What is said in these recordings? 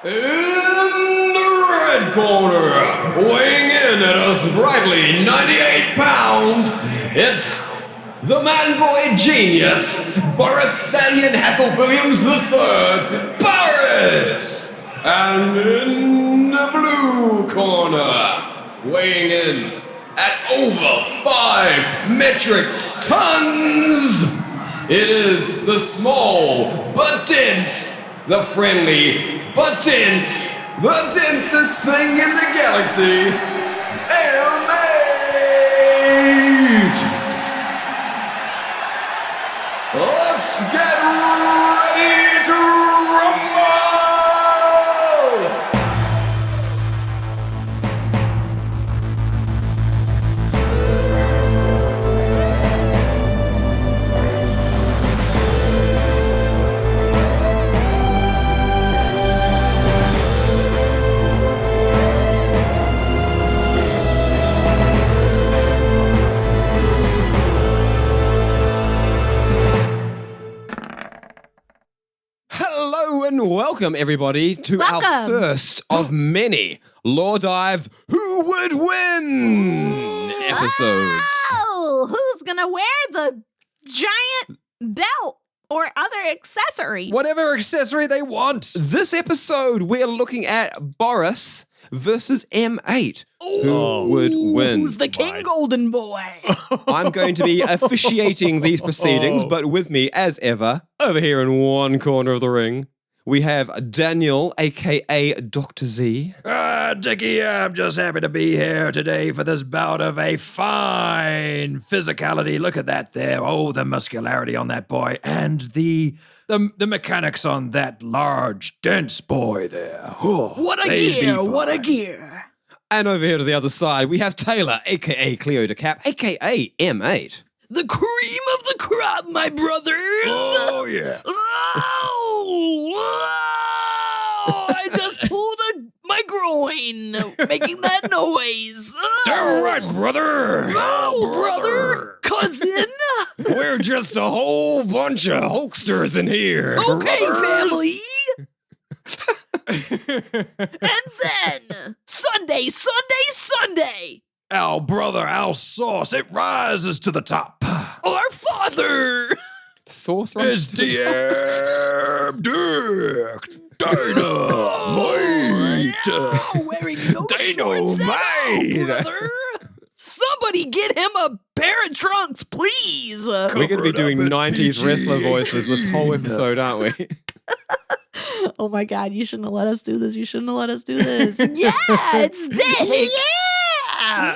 In the red corner, weighing in at a sprightly 98 pounds, it's the man-boy genius, Boris Hasselwilliams III, Boris! And in the blue corner, weighing in at over 5 metric tons, it is the small but dense, the friendly but dense, the densest thing in the galaxy, Ambiance! Let's get ready to rumble! Hello and welcome everybody to our first of many Lore Dive Who Would Win episodes. Oh, who's gonna wear the giant belt or other accessory? Whatever accessory they want. This episode we're looking at Boris versus M8. Who would win? Who's the king, golden boy? I'm going to be officiating these proceedings, but with me, as ever, over here in one corner of the ring, we have Daniel, aka Dr. Z. Dickie, I'm just happy to be here today for this bout of a fine physicality. Look at that there. Oh, the muscularity on that boy. And the mechanics on that large, dense boy there. Oh, What a gear, what a gear. And over here to the other side, we have Taylor, aka Cleo DeCap, aka M8. The cream of the crop, my brothers. Oh, yeah. Oh, I just pulled my groin, making that noise. All right, brother. Oh, brother, cousin. We're just a whole bunch of Hulksters in here. Okay, Brothers. family. And then Sunday. Our brother, our sauce, it rises to the top. Our father. Sauce It's DM Dick Dynamite. Oh, wearing no shorts at all, Dynamite. brother. Somebody get him a pair of trunks, please. We're going to be doing Covered up, 90s it's wrestler PG. voices this whole episode, aren't we? Oh my God, you shouldn't have let us do this. Yeah, it's Dick. Yeah.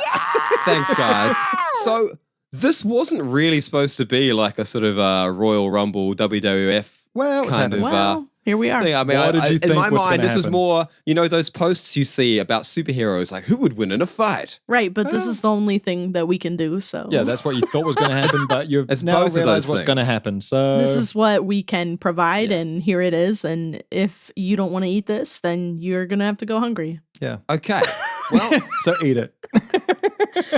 Thanks, guys. So, this wasn't really supposed to be like a sort of Royal Rumble WWF Well, what's kind of happening? Well, here we are. thing. I mean, What did you in think my was mind, gonna this was happen? more, those posts you see about superheroes, like who would win in a fight? Right, but this is the only thing that we can do, so. Yeah, that's what you thought was going to happen, but you've It's now both of realized those what's going to things. happen. So This is what we can provide, and here it is. And if you don't want to eat this, then you're going to have to go hungry. yeah. Okay. Well, So eat it.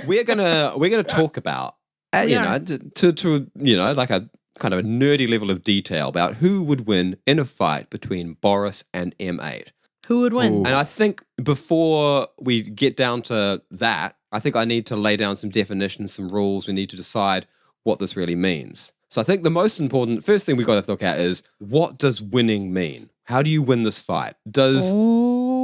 we're gonna talk about, We you are. know, to like a kind of a nerdy level of detail about who would win in a fight between Boris and M8. Who would win? Ooh. And I think before we get down to that, I think I need to lay down some definitions, some rules. We need to decide what this really means. So I think the most important, first thing we got to look at is, what does winning mean? How do you win this fight?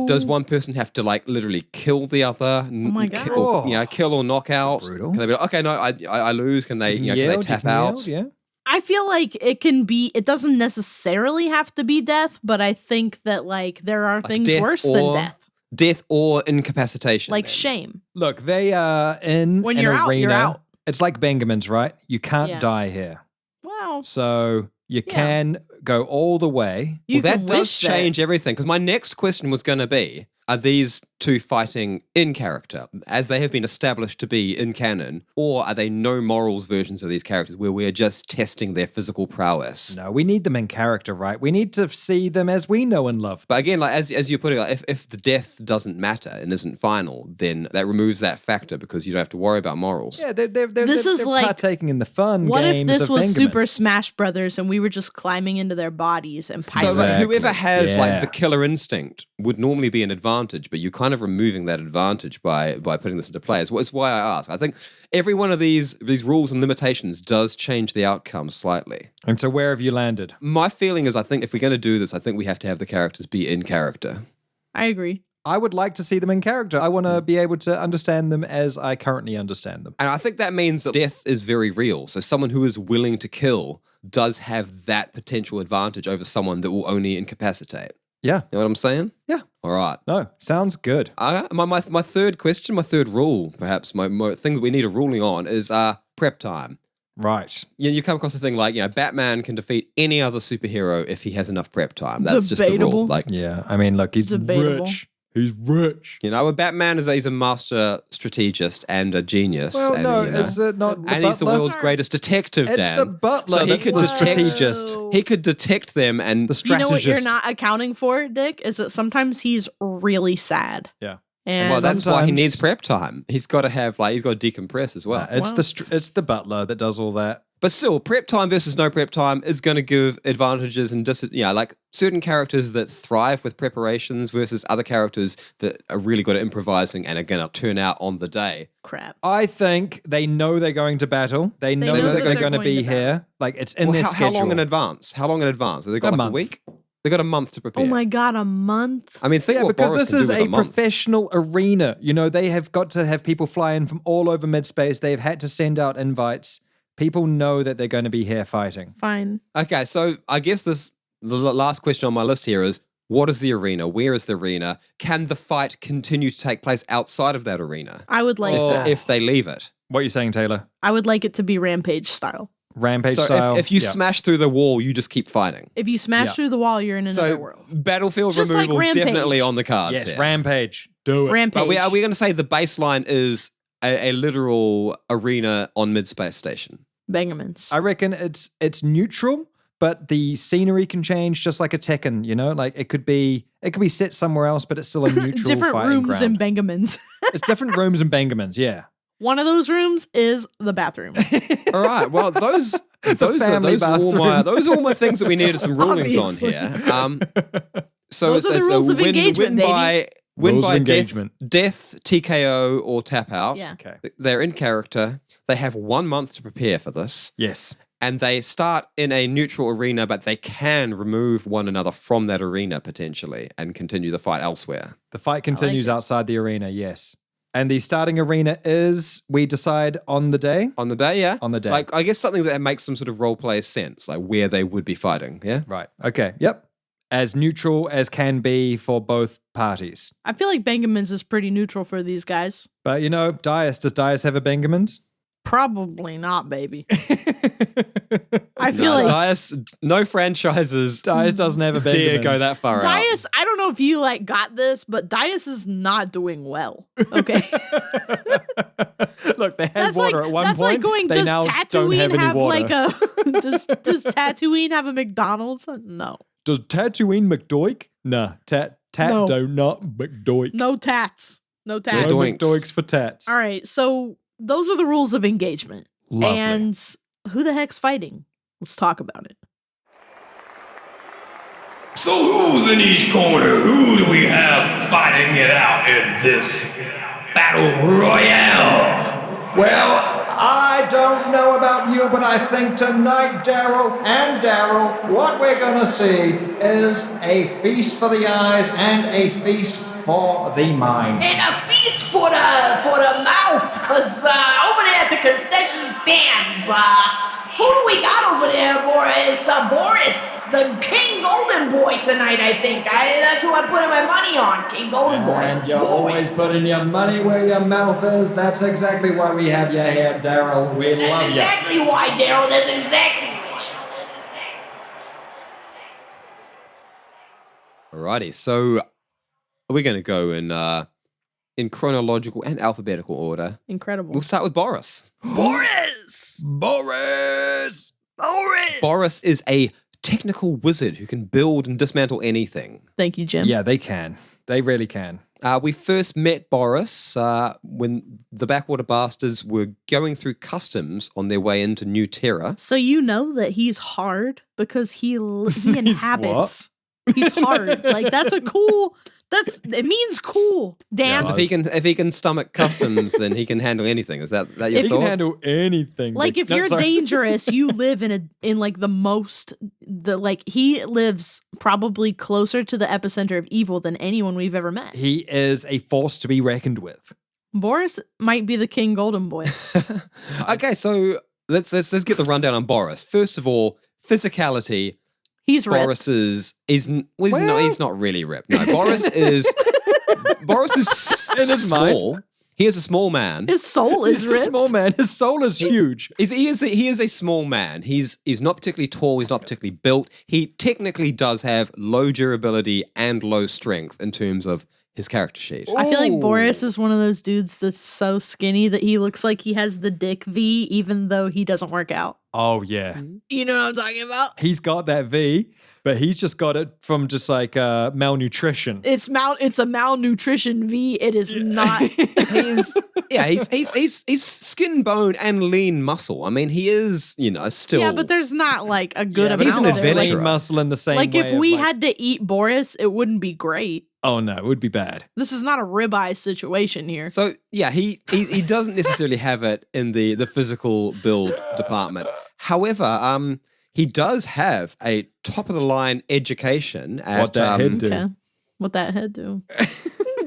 Does one person have to like literally kill the other? Oh my God. Kill or knock out? Brutal. Can they be like, okay, no, I lose? Can they, can they Yelled, you tap can out? yell, yeah. I feel like it doesn't necessarily have to be death, but I think that like there are things death worse than or- death. Death or incapacitation. Like then. shame. Look, they are in When an you're out, arena. you're out. It's like Benjamin's, right? You can't Yeah. die here. Wow. So you Yeah. can go all the way. You Well, that can does wish change everything, because my next question was going to be, are these to fighting in character, as they have been established to be in canon, or are they no morals versions of these characters where we're just testing their physical prowess? No, we need them in character, right? We need to see them as we know and love. But again, like as you put it, like if the death doesn't matter and isn't final, then that removes that factor because you don't have to worry about morals. Yeah, they're like, partaking in the fun What games if this of was Benjamin. Super Smash Brothers and we were just climbing into their bodies and So piloting? like, whoever has like Yeah. the killer instinct would normally be an advantage, but you're kind of removing that advantage by putting this into play. It's why I ask. I think every one of these rules and limitations does change the outcome slightly. And so where have you landed? My feeling is I think if we're going to do this, I think we have to have the characters be in character. I agree. I would like to see them in character. I want to be able to understand them as I currently understand them. And I think that means that death is very real. So someone who is willing to kill does have that potential advantage over someone that will only incapacitate. Yeah. You know what I'm saying? Yeah. All right. No, sounds good. My third question, my third rule, perhaps, my thing that we need a ruling on is prep time. Right. You come across a thing like, Batman can defeat any other superhero if he has enough prep time. That's just the Debatable. rule. Like, Yeah. I mean, look, he's Debatable. rich. He's rich. Batman he's a master strategist and a genius. Well, and, no, is it not the and he's the butler? world's greatest detective, It's Dan. the butler So he that's could the detect- strategist. He could detect them and The You strategist. know what you're not accounting for, Dick, is that sometimes he's really sad. Yeah. And well, that's why he sometimes- needs prep time. He's got to have he's got to decompress as well. It's it's the butler that does all that. But still, prep time versus no prep time is going to give advantages and like certain characters that thrive with preparations versus other characters that are really good at improvising and are going to turn out on the day. crap. I think they know they're going to battle. They know know that that they're they're going to going be to here. Like it's in Well, their how schedule. long in advance? How long in advance? Have they got A like month. a week? They got a month to prepare. Oh my God, a month? I mean, think Yeah, what because Boris this can is do with a a month. professional arena. You know, they have got to have people fly in from all over mid-space. They've had to send out invites. People know that they're going to be here fighting. Fine. Okay, so I guess the last question on my list here is, what is the arena? Where is the arena? Can the fight continue to take place outside of that arena I would like that. if they leave it? What are you saying, Taylor? I would like it to be Rampage style. Rampage So style? if you Yeah. smash through the wall, you just keep fighting. If you smash Yeah. through the wall, you're in another So world. battlefield Just like removal Rampage. definitely on the cards. Yes, here. Rampage. Do it. Rampage. But are we going to say the baseline is a literal arena on mid-space station? Benjamins. I reckon it's neutral, but the scenery can change just like a Tekken, you know? Like it could be set somewhere else, but it's still a neutral Different fighting rooms in ground. Benjamins. It's different rooms and Benjamins, yeah. One of those rooms is the bathroom. All right. Well, those family are all my things that we needed some rulings on Obviously. here. So Those it's are the rules of engagement, baby. win Rules of by engagement. death, TKO, or tap out. Yeah. Okay. They're in character. They have 1 month to prepare for this. Yes. And they start in a neutral arena, but they can remove one another from that arena potentially and continue the fight elsewhere. The fight continues it. outside the arena, yes. And the starting arena is, we decide on the day? On the day, yeah? On the day. Like, I guess something that makes some sort of role play sense, like where they would be fighting, yeah? Right. Okay. Yep. As neutral as can be for both parties. I feel like Benjamins is pretty neutral for these guys. But you know, does Dias have a Benjamins? Probably not, baby. I feel No, like Dias, no franchises Dias doesn't have a Benjamins. dare go that far out. Dias, I don't know if you got this, but Dias is not doing well. Okay. Look, they had That's water like at one that's point. like going, they does now don't Tatooine have any have water. like a does Tatooine have a McDonald's? No. Does Tatooine McDoik? Nah, Tat No. do not McDoik. No tats. No Yeah, tats. No doinks. McDoiks for tats. All right. So those are the rules of engagement. Lovely. And who the heck's fighting? Let's talk about it. So who's in each corner? Who do we have fighting it out in this battle royale? Well, I don't know about you, but I think tonight, Daryl, what we're gonna see is a feast for the eyes and a feast for the mind. And a feast for the mouth, because over there at the concession stands, who do we got over there, Boris? Boris, the King Golden Boy tonight, I think. That's who I'm putting my money on, King Golden Boy. And you're always putting your money where your mouth is. That's exactly why we have you here, Daryl. We That's love you. exactly why, Daryl. That's exactly why. Alrighty, so we're going to go in in chronological and alphabetical order. Incredible. We'll start with Boris. Boris! Boris! Boris! Boris is a technical wizard who can build and dismantle anything. Thank you, Jim. Yeah, they can. They really can. We first met Boris when the Backwater Bastards were going through customs on their way into New Terra. So you know that he's hard because he inhabits. He's hard. Like that's a cool. It means cool. Dan. So if he can stomach customs, then he can handle anything. Is that your He thought? can handle anything. Like if you're dangerous, you live in like he lives probably closer to the epicenter of evil than anyone we've ever met. He is a force to be reckoned with. Boris might be the King Golden Boy. Okay, so let's get the rundown on Boris. First of all, physicality. He's ripped. Boris he's not really ripped. No, Boris is In his small. mind. He is a small man. His soul is He's a ripped. small man. His soul is huge. He is a small man. He's not particularly tall. He's not particularly built. He technically does have low durability and low strength in terms of his character sheet. I feel like Ooh. Boris is one of those dudes that's so skinny that he looks like he has the dick V even though he doesn't work out. Oh, yeah. You know what I'm talking about? He's got that V, but he's just got it from just like malnutrition. It's a malnutrition V. It is not. He's skin, bone, and lean muscle. I mean, he is, still. Yeah, but there's not like a good amount. he's an of it. adventurer. Lean muscle in the same Like way. if we had to eat Boris, it wouldn't be great. Oh, no, it would be bad. This is not a ribeye situation here. So yeah, he doesn't necessarily have it in the physical build department. However, he does have a top of the line education at What that head do? Okay. What that head do?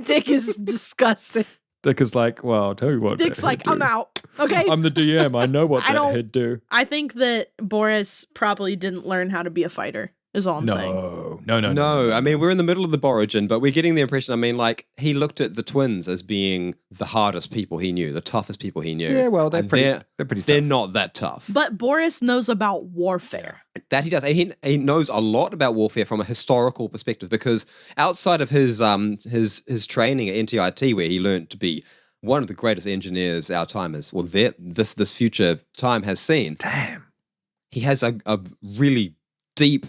Dick is disgusting. Dick is like, well, I'll tell you what. Dick's that like, head do. I'm out. Okay. I'm the DM. I know what I that don't- head do. I think that Boris probably didn't learn how to be a fighter, is all I'm saying. No. I mean, we're in the middle of the Borigin, but we're getting the impression, I mean, like, he looked at the twins as being the hardest people he knew, the toughest people he knew. Yeah, well, they're And pretty They're tough. not that tough. But Boris knows about warfare. That he does. He knows a lot about warfare from a historical perspective because outside of his training at NTIT, where he learned to be one of the greatest engineers our time has, this future time has seen. Damn. He has a really deep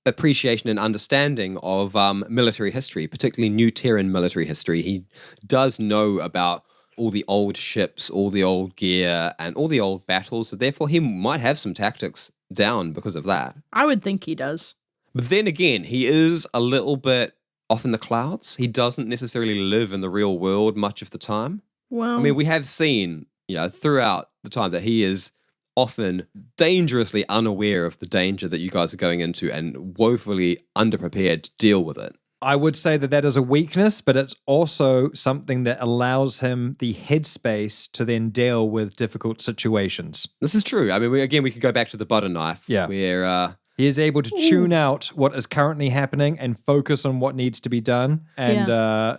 appreciation and understanding of military history, particularly New Terran military history. He does know about all the old ships, all the old gear, and all the old battles. So therefore, he might have some tactics down because of that. I would think he does. But then again, he is a little bit off in the clouds. He doesn't necessarily live in the real world much of the time. Well, I mean, we have seen, throughout the time that he is often dangerously unaware of the danger that you guys are going into and woefully underprepared to deal with it. I would say that is a weakness, but it's also something that allows him the headspace to then deal with difficult situations. This is true. I mean, we could go back to the butter knife. Yeah. Where He is able to tune out what is currently happening and focus on what needs to be done. And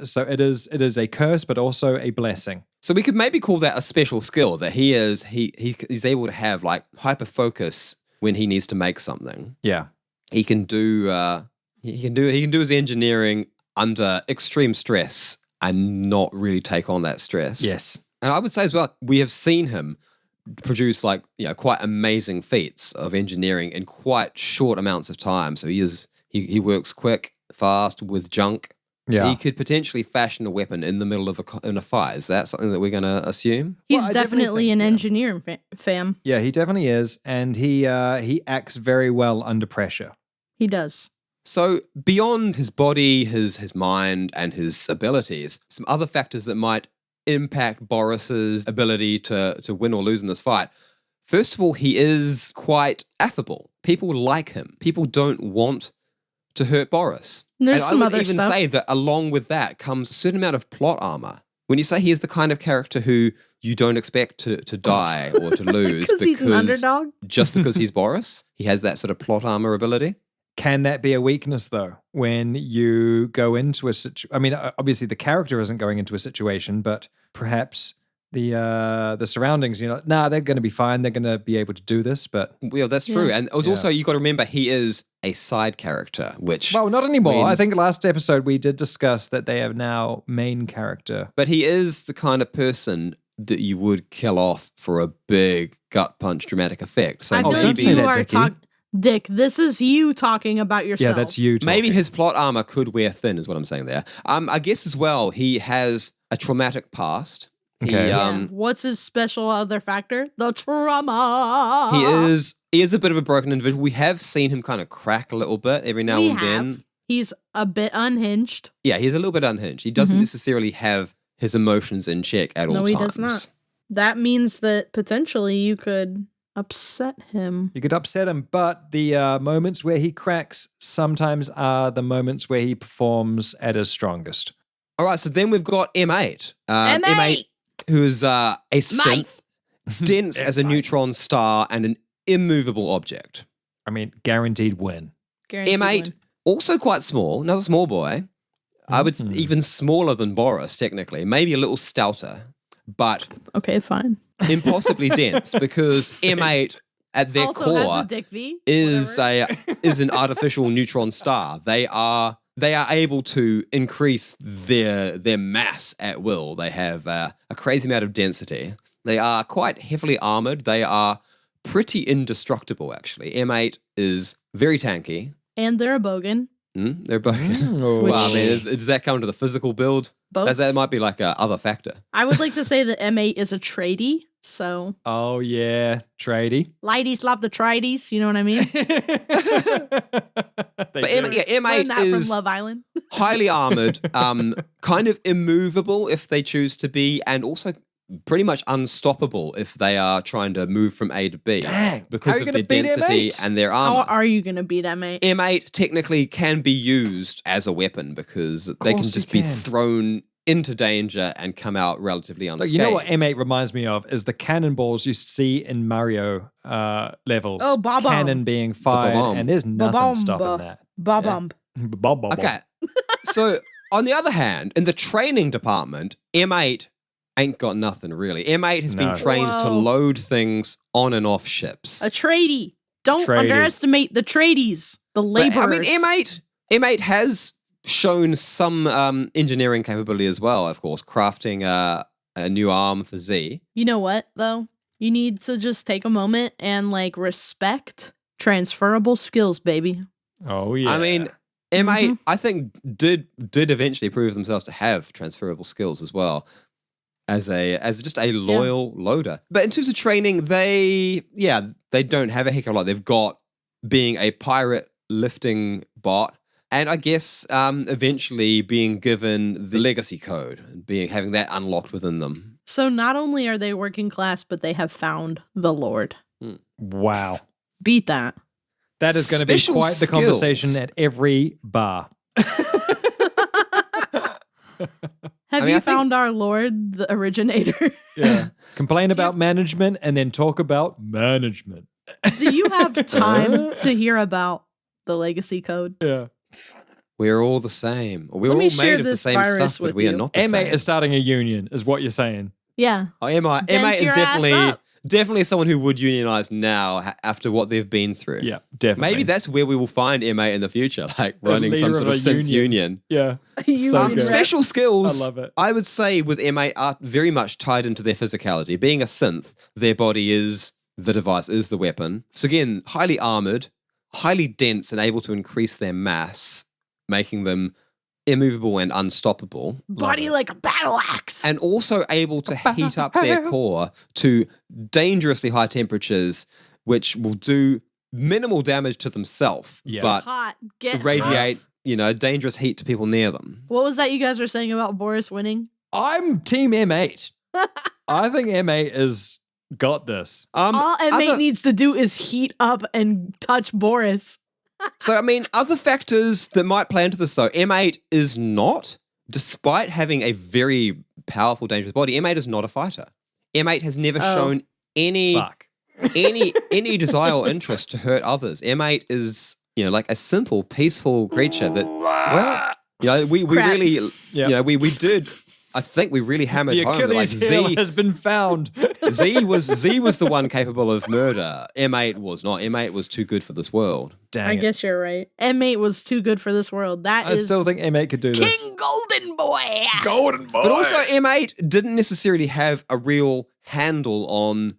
so it is a curse, but also a blessing. so we could maybe call that a special skill that he's able to have like hyper focus when he needs to make something. Yeah. He can do his engineering under extreme stress and not really take on that stress. Yes. And I would say as well, we have seen him produce quite amazing feats of engineering in quite short amounts of time. So he works quick, fast with junk. Yeah. He could potentially fashion a weapon in the middle of a fight. Is that something that we're going to assume? he's Well, I definitely definitely think, an yeah. engineer, fam. Yeah, he definitely is. And he acts very well under pressure. He does. So beyond his body, his mind, and his abilities, some other factors that might impact Boris's ability to win or lose in this fight. First of all, he is quite affable. People like him. People don't want to hurt Boris. There's and some I would other even stuff. say that along with that comes a certain amount of plot armor. When you say he is the kind of character who you don't expect to die or to lose Because he's an underdog. just because he's Boris, he has that sort of plot armor ability. Can that be a weakness, though, when you go into a situation? I mean, obviously the character isn't going into a situation, but perhaps the surroundings. You're like, nah, they're going to be fine. They're going to be able to do this. But Well, that's true. Yeah. And it was also, you got to remember, he is a side character, which. well, not anymore. I means- think last episode we did discuss that they are now main character. But he is the kind of person that you would kill off for a big gut punch dramatic effect. So I feel don't like say you that, are Dickie. Dick, this is you talking about yourself. Yeah, that's you. maybe talking. his plot armor could wear thin, is what I'm saying there. I guess as well, he has a traumatic past. Okay. He, Yeah. What's his special other factor? The trauma. he is a bit of a broken individual. We have seen him kind of crack a little bit every now and then. He's a bit unhinged. Yeah, he's a little bit unhinged. He doesn't Mhm. necessarily have his emotions in check at all No, times. he does not. That means that potentially you could upset him. You could upset him, but the moments where he cracks sometimes are the moments where he performs at his strongest. All right, so then we've got M8. M8! Who's a synth, Mate. dense as a neutron star and an immovable object. I mean, guaranteed win. Guaranteed M8, win. also quite small, another small boy. I would Mm. even smaller than Boris, technically, maybe a little stouter, but Okay, fine. impossibly dense because M8 at their Also core has a Dick V. is whatever. is an artificial neutron star. They are able to increase their mass at will. They have a crazy amount of density. They are quite heavily armored. They are pretty indestructible, actually. M8 is very tanky. And they're a bogan. They're both. Oh. Well, I mean, does that come to the physical build? Both. That might be like a other factor. I would like to say that M8 is a tradie. So Oh, yeah. Tradie. ladies love the tradies. You know what I mean? But M8 Learned that from is Love Island. highly armored, kind of immovable if they choose to be, and also pretty much unstoppable if they are trying to move from A to B. Dang. Because How are of you their gonna beat density M8? and their How armor. are you going to beat M8? M8 technically can be used as a weapon because they can course just you be can. thrown into danger and come out relatively unscathed. Like, you know what M8 reminds me of is the cannonballs you see in Mario levels. Oh, ba-bomb. Cannon being fired, ba-bomb. and there's nothing Ba-bomb. stopping that. Ba-bum. Ba-bomb. Okay. So, on the other hand, in the training department, M8 ain't got nothing really. M8 has been No. trained to Whoa. load things on and off ships. A tradie. Don't Tradie. underestimate the tradies, the But, laborers. I mean, M8 has shown some engineering capability as well, of course, crafting a new arm for Z. You know what, though? You need to just take a moment and, like, respect transferable skills, baby. Oh, yeah. I mean, M8, Mhm. I think, did eventually prove themselves to have transferable skills as well. As just a loyal loader. But in terms of training, they don't have a heck of a lot. They've got being a pirate lifting bot, and I guess eventually being given the legacy code and having that unlocked within them. So not only are they working class, but they have found the Lord. wow. Beat that. That is going to be Special quite the skills. conversation at every bar. Have I mean, you I think- found our Lord, the originator? Yeah. Complain about management and then talk about management. Do you have time to hear about the legacy code? Yeah. We're all the same. We're Let all me share made of the this same virus stuff, but with we are you. not the M8 same. is starting a union, is what you're saying. Yeah. Oh, M8 Dense is your ass up. definitely someone who would unionize now after what they've been through. Yeah, definitely. Maybe that's where we will find M8 in the future, like The running some leader sort of of a synth union. Yeah. You So and good. Rep. Special skills, I love it. I would say with M8 are very much tied into their physicality. Being a synth, their body is the device, is the weapon. So again, highly armored, highly dense, and able to increase their mass, making them immovable and unstoppable. Body like a battle axe. And also able to heat up their core to dangerously high temperatures, which will do minimal damage to themselves, Yeah. but hot. Get radiate, hot. Dangerous heat to people near them. What was that you guys were saying about Boris winning? I'm Team M8. I think M8 has got this. All M8 other- needs to do is heat up and touch Boris. So, I mean, other factors that might play into this, though, M8 is not, despite having a very powerful, dangerous body, M8 is not a fighter. M8 has never shown any Fuck. any desire or interest to hurt others. M8 is, like a simple, peaceful creature that, well, we Crap. really, Yeah. we did I think we really hammered The home that like Achilles heel Z has been found. Z was the one capable of murder. M8 was not. M8 was too good for this world. Dang I it. guess you're right. M8 was too good for this world. I still think M8 could do this. King Golden Boy. Golden boy. But also M8 didn't necessarily have a real handle on,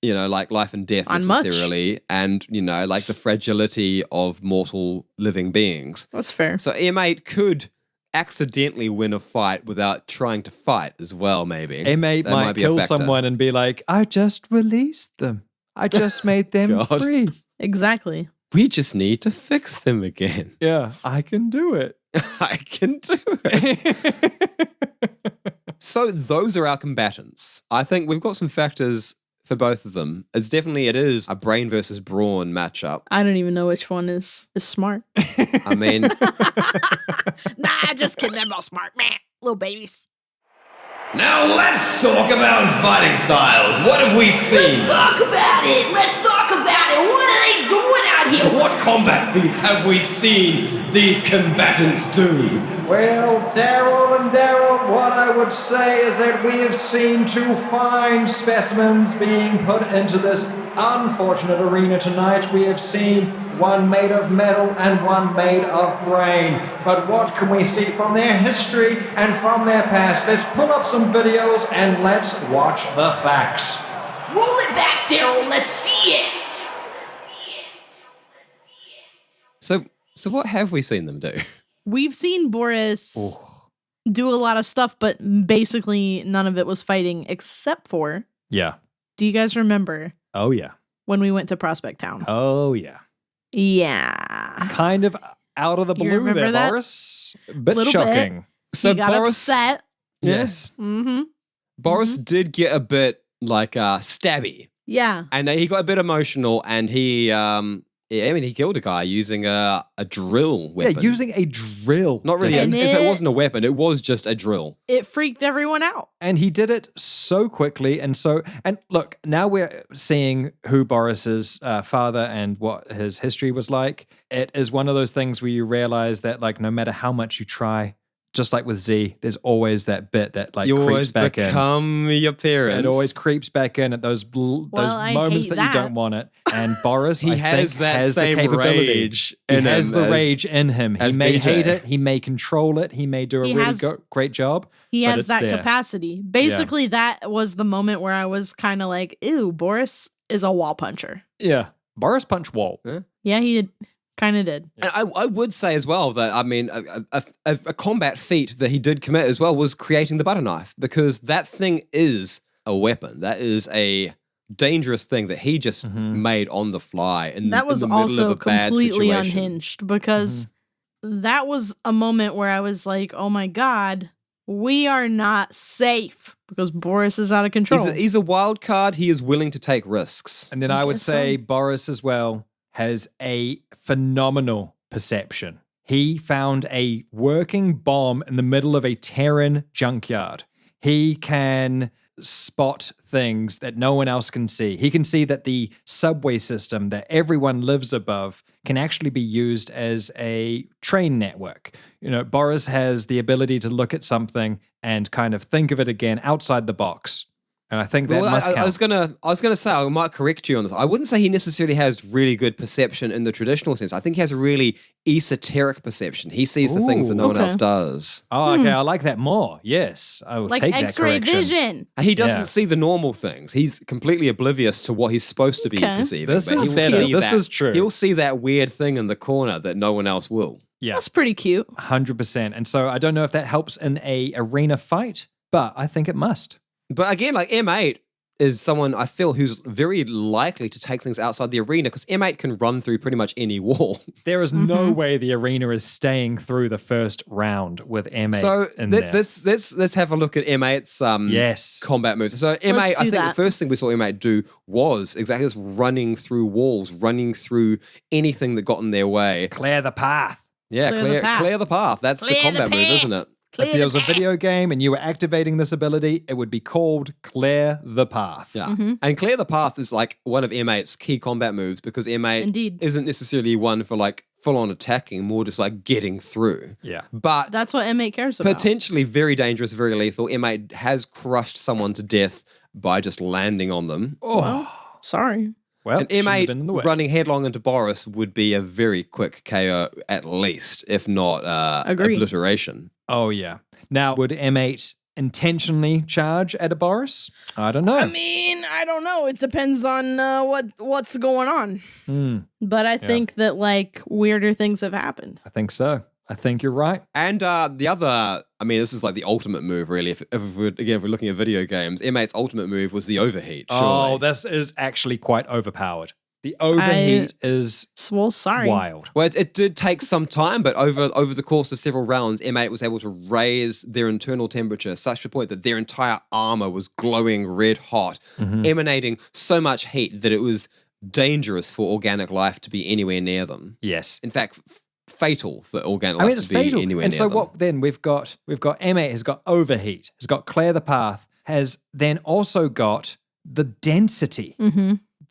like life and death On much. necessarily, and like the fragility of mortal living beings. That's fair. So M8 could accidentally win a fight without trying to fight as well, maybe. M8 That might be a kill factor. someone and be like, I just released them. I just made them God. free. Exactly. We just need to fix them again. Yeah, I can do it. I can do it. So those are our combatants. I think we've got some factors for both of them. It is a Brain versus Brawn matchup. I don't even know which one is smart. I mean, Nah, just kidding. They're both smart, man. Little babies. Now let's talk about fighting styles. What have we Let's seen? talk about it. Let's talk about it. What are they doing out here? What combat feats have we seen these combatants do? Well, Daryl, what I would say is that we have seen two fine specimens being put into this unfortunate arena tonight. We have seen one made of metal and one made of brain. But what can we see from their history and from their past? Let's pull up some videos and let's watch the facts. Roll it back, Daryl. Let's see it. so what have we seen them do? We've seen Boris do a lot of stuff, but basically none of it was fighting except for, Yeah. do you guys remember Oh, yeah. when we went to Prospect Town? Oh, yeah. Yeah. Kind of out of the You blue remember there, that? Boris. A bit Little shocking. So he got Boris, upset. Yes. Mm-hmm. Boris did get a bit like stabby, Yeah. and he got a bit emotional, and he killed a guy using a drill weapon. Yeah, using a drill. Not really. And If it it- wasn't a weapon, it was just a drill. It freaked everyone out. And he did it so quickly. And look, now we're seeing who Boris's father and what his history was like. It is one of those things where you realize that, like, no matter how much you try, just like with Z, there's always that bit that like You creeps always back in. become your parents. It always creeps back in at those I moments hate that you that. don't want it. And Boris, He I has think, that has same the capability. rage He in has him the as- rage in him. He as may BJ. hate it. He may control it. He may do a He really has- great job. He but has it's that there. capacity. Basically, that was the moment where I was kind of like, ew, Boris is a wall puncher. Yeah. Boris punch wall. Yeah, he kind of did. And I would say as well that, I mean, a combat feat that he did commit as well was creating the butter knife, because that thing is a weapon. That is a dangerous thing that he just made on the fly in, That was in the middle also of a bad completely situation. unhinged because that was a moment where I was like, oh my God, we are not safe because Boris is out of control. He's a wild card. He is willing to take risks. And then I would guess say so. Boris as well has a phenomenal perception. He found a working bomb in the middle of a Terran junkyard. He can spot things that no one else can see. He can see that the subway system that everyone lives above can actually be used as a train network. You know, Boris has the ability to look at something and kind of think of it again outside the box. And I think that Well, must count. I was gonna say, I might correct you on this. I wouldn't say he necessarily has really good perception in the traditional sense. I think he has a really esoteric perception. He sees the things that no one Okay. else does. Oh, okay. I like that more. Yes, I will like take that X-ray correction. vision. He doesn't Yeah. see the normal things. He's completely oblivious to what he's supposed to be Okay. perceiving. This but is he will better. see This that- is true. He'll see that weird thing in the corner that no one else will. Yeah, That's pretty cute. 100%. And so I don't know if that helps in a arena fight, but I think it must. But again, like M8 is someone I feel who's very likely to take things outside the arena, because M8 can run through pretty much any wall. There is no way the arena is staying through the first round with M8 So in there. let's have a look at M8's Yes. combat moves. So M8, Let's I do think that. the first thing we saw M8 do was exactly this: running through walls, running through anything that got in their way. Clear the path. Yeah, Clear the path. clear the path. That's Clear the combat the move, path. isn't it? If there was a video game and you were activating this ability, it would be called Clear the Path. Yeah. And Clear the Path is like one of M8's key combat moves because M8 Indeed. isn't necessarily one for like full-on attacking, more just like getting through. Yeah. But That's what M8 cares about. potentially very dangerous, very lethal. M8 has crushed someone to death by just landing on them. Sorry. Well, And shouldn't have been in the way. M8 running headlong into Boris would be a very quick KO at least, if not Agreed. obliteration. Oh, yeah. Now, would M8 intentionally charge at a Boris? I don't know. I mean, I don't know. It depends on what's going on. But I think that like weirder things have happened. I think so. I think you're right. And the other, I mean, this is like the ultimate move, really. If we're looking at video games, M8's ultimate move was the overheat. Surely. Oh, this is actually quite overpowered. The overheat is Well, sorry. wild. Well, it did take some time, but over the course of several rounds, M8 was able to raise their internal temperature such a point that their entire armor was glowing red hot, emanating so much heat that it was dangerous for organic life to be anywhere near them. Yes. In fact, fatal for organic life it's to be fatal. anywhere And near so them. what then? We've got M8 has got overheat, has got Clear the Path, has then also got the density.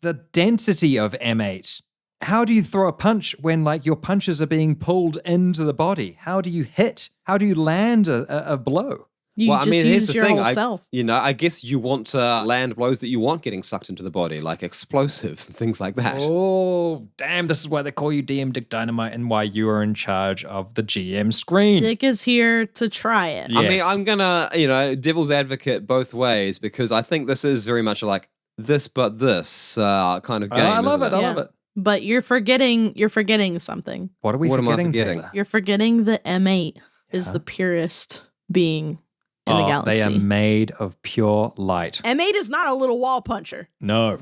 The density of M8. How do you throw a punch when like your punches are being pulled into the body? How do you hit? How do you land a blow? You Well, I just mean, here's use the your thing. whole self. I guess you want to land blows that you want getting sucked into the body, like explosives and things like that. Oh, damn. This is why they call you DM Dick Dynamite and why you are in charge of the GM screen. Dick is here to try it. Yeah. I mean, Yes. I'm gonna, devil's advocate both ways because I think this is very much like this but this kind of game. I love it. isn't I Yeah. love it. But you're forgetting something. What are we What am I forgetting, forgetting? Taylor? You're forgetting that M8 is the purest being in the galaxy. They are made of pure light. M8 is not a little wall puncher. No.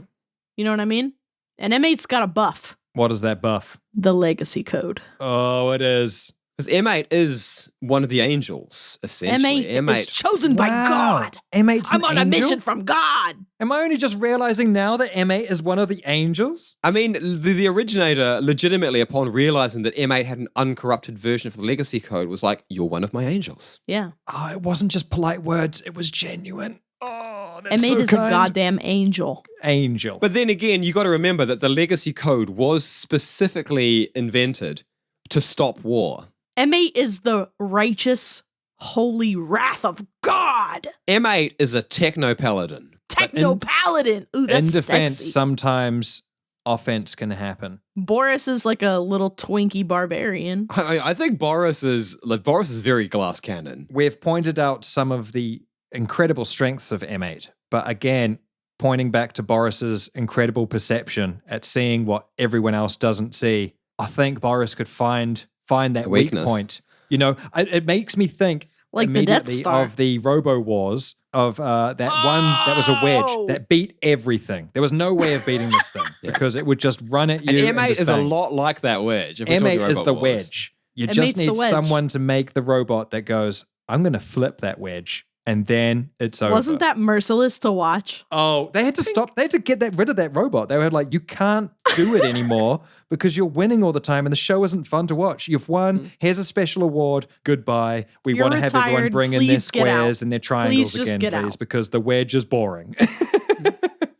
You know what I mean? And M8's got a buff. What is that buff? The legacy code. Oh, it is. Because M8 is one of the angels, essentially. M8 is chosen by God. M8's I'm an on a angel? mission from God. Am I only just realizing now that M8 is one of the angels? I mean, the originator, legitimately, upon realizing that M8 had an uncorrupted version of the legacy code, was like, "You're one of my angels." Yeah. Oh, it wasn't just polite words. It was genuine. Oh, that's M8 so is a kind. goddamn angel. Angel. But then again, you got to remember that the legacy code was specifically invented to stop war. M8 is the righteous, holy wrath of God. M8 is a techno paladin. Techno paladin. Ooh, that's in defense, sexy. sometimes offense can happen. Boris is like a little Twinkie barbarian. I think Boris is very glass cannon. We've pointed out some of the incredible strengths of M8, but again, pointing back to Boris's incredible perception at seeing what everyone else doesn't see, I think Boris could find that weak weakness. point. It makes me think Like the Death immediately Star. of the Robo Wars of that one that was a Oh! wedge that beat everything. There was no way of beating this thing because it would just run at you. And M8 just is a bang. lot like that wedge. If we're talking M8 is Robot the Wars. wedge. You It just makes the need wedge. someone to make the robot that goes, I'm going to flip that wedge. And then it's over. Wasn't that merciless to watch? Oh, they had to stop. They had to get rid of that robot. They were like, you can't do it anymore because you're winning all the time and the show isn't fun to watch. You've won. Here's a special award. Goodbye. We You're want to have everyone retired. bring in their Please get out. squares and their triangles Please just again, get please, out. because the wedge is boring.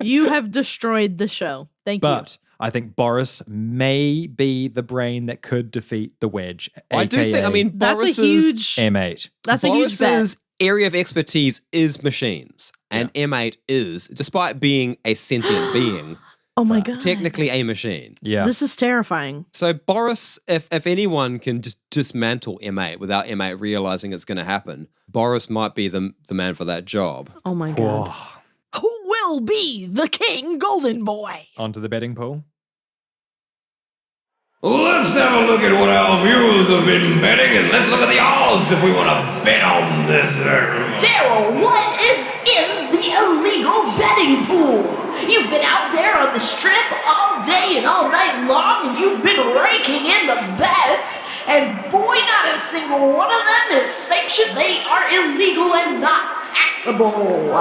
You have destroyed the show. Thank you. But I think Boris may be the brain that could defeat the wedge. I do think, I mean, That's Boris's, a huge. M8. That's a huge bet. Boris's area of expertise is machines. And M8 is, despite being a sentient being, Oh my god. technically a machine. Yeah. This is terrifying. So Boris, if anyone can just dismantle M8 without M8 realizing it's going to happen, Boris might be the man for that job. Oh my god. Who will be the king golden boy? Onto the betting pool. Let's have a look at what our viewers have been betting, and let's look at the odds if we want to bet on this. Daryl, what is in the illegal betting pool? You've been out there on the strip all day and all night long, and you've been raking in the bets, and boy, not a single one of them is sanctioned. They are illegal and not taxable.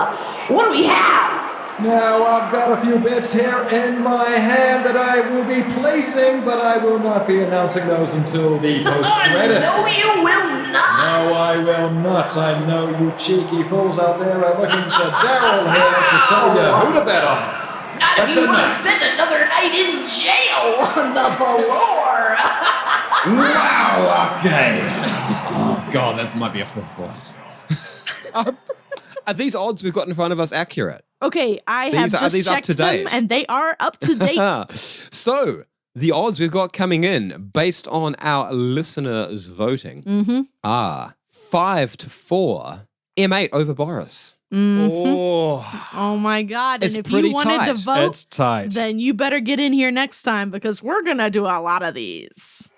What do we have? Now, I've got a few bets here in my hand that I will be placing, but I will not be announcing those until the post-credits. No, you will not. No, I I will not. I know you cheeky fools out there are looking to Daryl here to tell you who to bet on. Not if you want to spend another night in jail on the floor. Wow, okay. Oh, God, that might be a fifth voice. Are these odds we've got in front of us accurate? Okay, I have Are just these up checked to date? them, and they are up to date. So, the odds we've got coming in, based on our listeners voting, are 5-4, M8 over Boris. Oh my God. It's And if pretty you wanted to tight. vote, It's tight. then you better get in here next time because we're going to do a lot of these.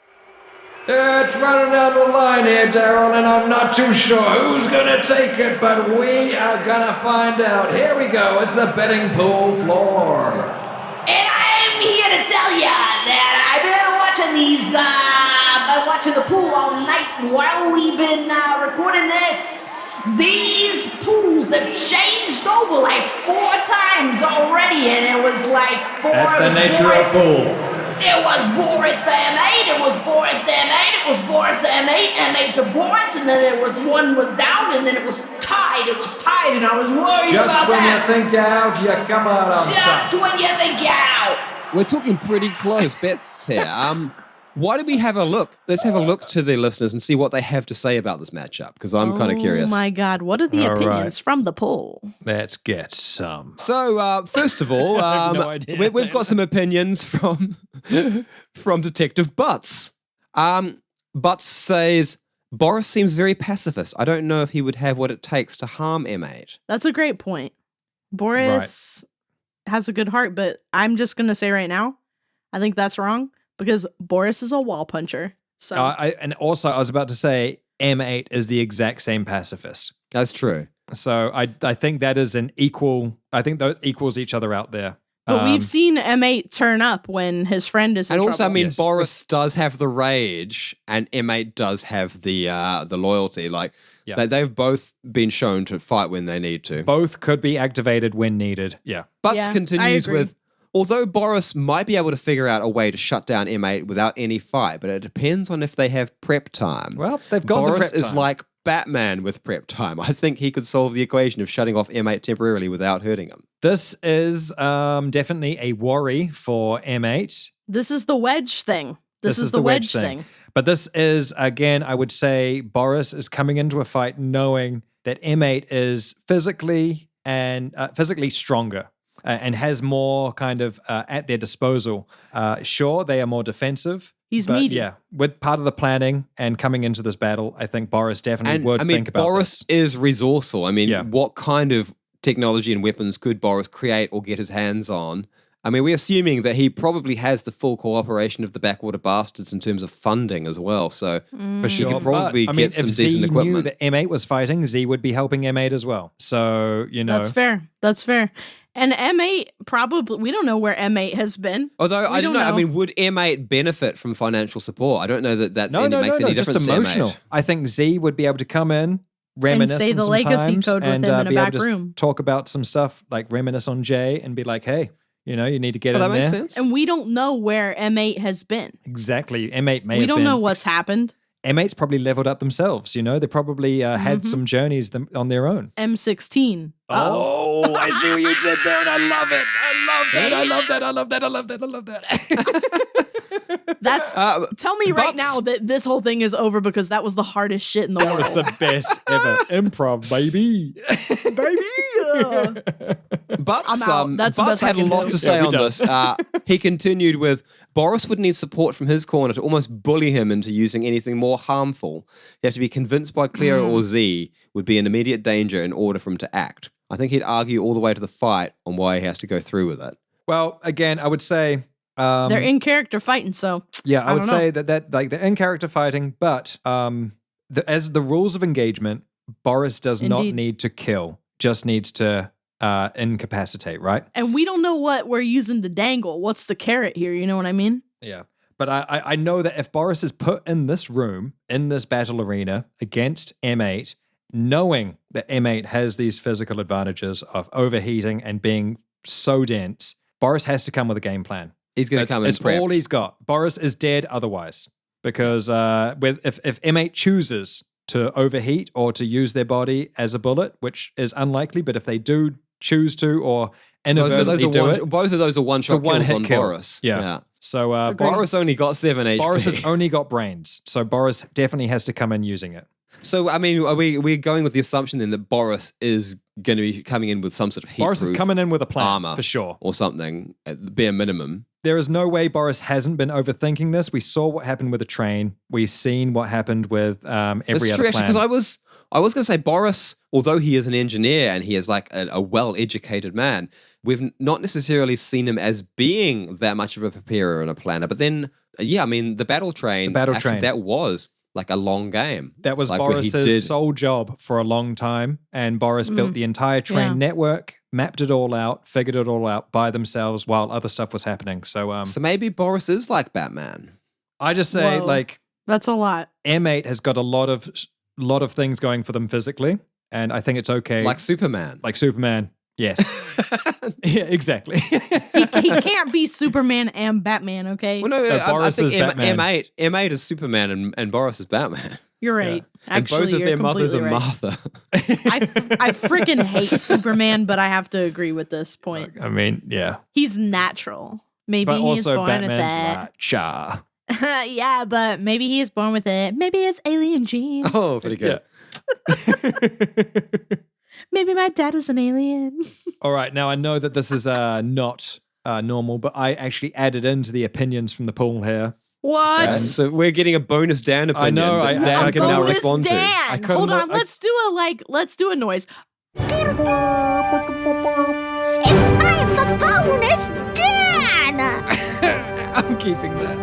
It's running down the line here, Daryl, and I'm not too sure who's gonna take it, but we are gonna find out. Here we go. It's the betting pool floor. And I'm here to tell you that I've been watching these, I've been watching the pool all night while we've been recording this. These pools have changed over like 4 times already, and it was like 4. That's it the was nature Boris, of pools. It was Boris to M8, it was Boris to M8, it was Boris to M8, M8 to Boris, and then it was one was down, and then it was tied, and I was worried Just about when that. you think you're out, you come out on Just top. when you think you're out. We're talking pretty close bets here. Why don't we have a look? Let's have a look to the listeners and see what they have to say about this matchup, because I'm kind of curious. Oh my God. What are the All opinions right. from the poll? Let's get some. So, first of all, have no idea. we've got some opinions from Detective Butts. Butts says, Boris seems very pacifist. I don't know if he would have what it takes to harm M8. That's a great point. Boris has a good heart, but I'm just going to say right now, I think that's wrong because Boris is a wall puncher. So And also, I was about to say M8 is the exact same pacifist. That's true. So I think that is an equal. I think that equals each other out there. But we've seen M8 turn up when his friend is in And also, I trouble. mean, Yes. Boris does have the rage, and M8 does have the loyalty. Like, Yeah. they've both been shown to fight when they need to. both could be activated when needed. Yeah. Butts Yeah, I continues agree. with, although Boris might be able to figure out a way to shut down M8 without any fight, but it depends on if they have prep time. Well, they've got the Boris prep is time. like Batman with prep time. I think he could solve the equation of shutting off M8 temporarily without hurting him. This is definitely a worry for M8. This is the wedge thing. This is the wedge thing. But this is, again, I would say Boris is coming into a fight knowing that M8 is physically stronger and has more kind of at their disposal. Sure, they are more defensive. He's but meaty. yeah, with part of the planning and coming into this battle, I think Boris definitely And would I mean, think about Boris this. is resourceful. I mean, Yeah. what kind of technology and weapons could Boris create or get his hands on? I mean, we're assuming that he probably has the full cooperation of the Backwater Bastards in terms of funding as well. So For he sure. could probably But, I mean, get some if Z decent knew equipment. that M8 was fighting, Z would be helping M8 as well. So, you know. That's fair. That's fair. And M8 probably, we don't know where M8 has been. Although, I don't don't know. I know. mean, would M8 benefit from financial support? I don't know that makes any just difference to emotional. M8. I think Z would be able to come in, reminisce say on the some legacy times, code with and him in a be able back to room. talk about some stuff, like reminisce on Jay and be like, hey, you know, you need to get Oh, in that makes there. sense. And we don't know where M8 has been. Exactly. M8 may We have don't been. know what's happened. M8's probably leveled up themselves, you know? They probably had some journeys on their own. M16. Oh, I see what you did there, and I love it. I love that. I love that. I love that. I love that. I love that. That's tell me right Butts. now that this whole thing is over because that was the hardest shit in the That world. was the best ever. Improv, baby. Butts, I'm out. That's the Butts best I had a can lot do. to say Yeah, on we're this. He continued with, Boris would need support from his corner to almost bully him into using anything more harmful. He'd have to be convinced by Cleo or Z would be in immediate danger in order for him to act. I think he'd argue all the way to the fight on why he has to go through with it. Well, again, I would say... They're in character fighting, so Yeah, I would don't say that like they're in character fighting, but as the rules of engagement, Boris does not Indeed. need to kill, just needs to incapacitate, right? and we don't know what we're using to dangle. What's the carrot here? You know what I mean? Yeah. But I know that if Boris is put in this room, in this battle arena against M8, knowing that M8 has these physical advantages of overheating and being so dense, Boris has to come with a game plan. He's going to come in It's prepped. all he's got. Boris is dead otherwise. Because if M8 chooses to overheat or to use their body as a bullet, which is unlikely. But if they do choose to or inadvertently do it, both of those are one-shot kills on kill. Boris. Yeah. So Boris only got 7 HP. Boris has only got brains, so Boris definitely has to come in using it. So, I mean, are we going with the assumption then that Boris is going to be coming in with some sort of heat Boris is coming in with a plan, armor for sure. or something, at the bare minimum? There is no way Boris hasn't been overthinking this. We saw what happened with the train. We've seen what happened with every other plan. Because I was going to say Boris, although he is an engineer and he is like a well-educated man, we've not necessarily seen him as being that much of a preparer and a planner. But then, I mean, the battle train, that was like a long game. That was like Boris's sole job for a long time. And Boris built the entire train network, mapped it all out, figured it all out by themselves while other stuff was happening. So maybe Boris is like Batman. I just say, that's a lot. M8 has got a lot of things going for them physically, and I think it's okay. Like Superman. Yes. Yeah, exactly. he can't be Superman and Batman, okay? Well, no, Boris I think is Batman. M8 is Superman and Boris is Batman. You're right. Yeah. And Actually, both of you're their mothers are right. Martha. I freaking hate Superman, but I have to agree with this point. I mean, yeah. He's natural. Maybe But he's also born with Batman's that. like, Yeah, but maybe he is born with it. Maybe it's alien genes. Oh, pretty good. Maybe my dad was an alien. All right, now I know that this is not normal, but I actually added into the opinions from the pool here. What? And so we're getting a bonus Dan opinion. I know, that Dan can now respond to. Dan. Hold on, let's do a noise. It's time for bonus Dan! I'm keeping that.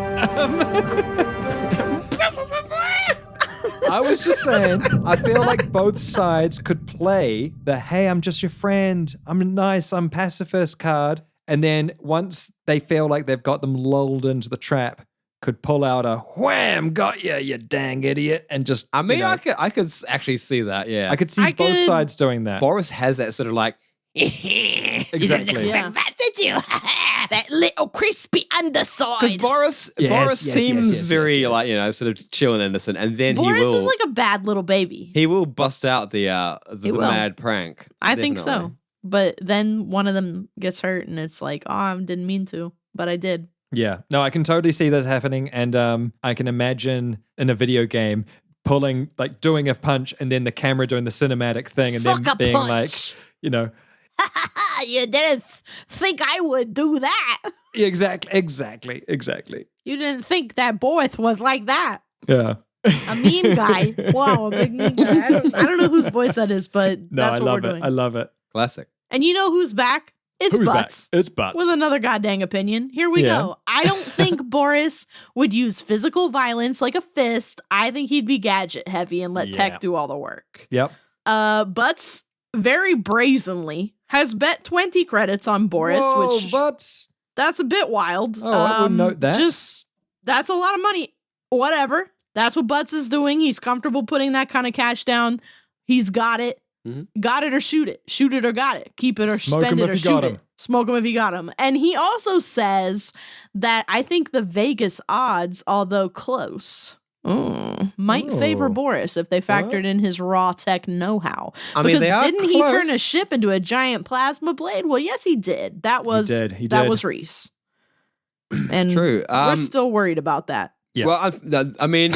I was just saying, I feel like both sides could play the, hey, I'm just your friend, I'm nice, I'm pacifist card. And then once they feel like they've got them lulled into the trap, could pull out a wham, got you dang idiot, and just. I mean, I could actually see that. Yeah, I could see both sides doing that. Boris has that sort of like. Exactly. You didn't expect that, did you? That little crispy underside. Because Boris seems very like, you know, sort of chill and innocent, and then Boris he will. is like a bad little baby. He will bust out the mad prank. I think so. But then one of them gets hurt, and it's like, oh, I didn't mean to, but I did. Yeah. No, I can totally see that happening, and I can imagine in a video game doing a punch, and then the camera doing the cinematic thing, and Sucker then being punch. like, you know. You didn't think I would do that. Exactly. You didn't think that Boris was like that. Yeah. A mean guy. Wow, a big mean guy. I don't know whose voice that is, but that's what we're doing. I love it. Classic. And you know who's back? It's Who's Butts. back? It's Butts. With another goddamn opinion. Here we go. I don't think Boris would use physical violence like a fist. I think he'd be gadget heavy and let tech do all the work. Yep. Butts very brazenly has bet 20 credits on Boris, Whoa, which Butts. that's a bit wild. Oh, I wouldn't note that. That's a lot of money. Whatever. That's what Butts is doing. He's comfortable putting that kind of cash down. He's got it. Mm-hmm. Got it or shoot it. Shoot it or got it. Keep it or Smoke spend him it or if you got shoot him. it. Smoke him if you got him. And he also says that I think the Vegas odds, although close, might favor Boris if they factored in his raw tech know-how. I mean, they are didn't he turn a close. ship into a giant plasma blade? Well, yes, he did. That was He that did. was Reese. And true. we're still worried about that. Yeah. Well, I mean,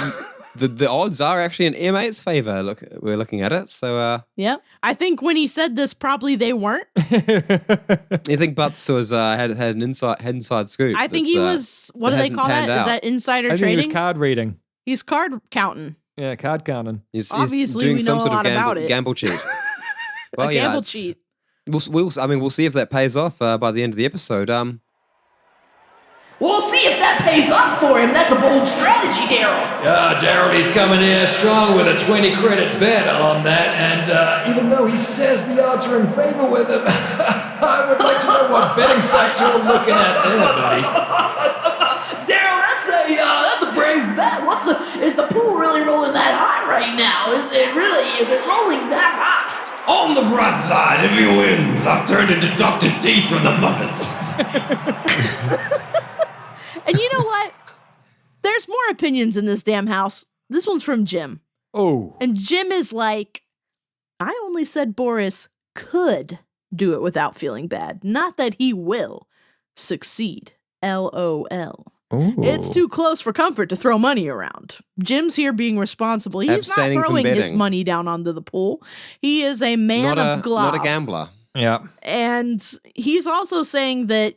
the odds are actually in M8's favor. Look, we're looking at it. So, Yep. I think when he said this, probably they weren't. you think Butts was had an inside scoop? I think he was. What do they call that? Is that insider I think trading? he was card reading. He's card counting. Yeah, card counting. He's Obviously, doing we some know sort a of lot about it. gamble cheat. A gamble it's- cheat. We'll see if that pays off by the end of the episode. We'll see if that pays off for him. That's a bold strategy, Daryl. Daryl, he's coming in strong with a 20 credit bet on that, and even though he says the odds are in favor with him, I would like to know what betting site you're looking at there, buddy. Daryl, that's a brave bet. Is the pool really rolling that high right now? Is it rolling that hot? On the bright side, if he wins, I've turned into Dr. Teeth from the Muppets. And you know what? There's more opinions in this damn house. This one's from Jim. Oh. And Jim is like, I only said Boris could do it without feeling bad, not that he will succeed. LOL. Ooh. It's too close for comfort to throw money around. Jim's here being responsible. He's Abstaining not from throwing his betting. money down onto the pool. He is a man of glob. Not a gambler. Yeah. And he's also saying that,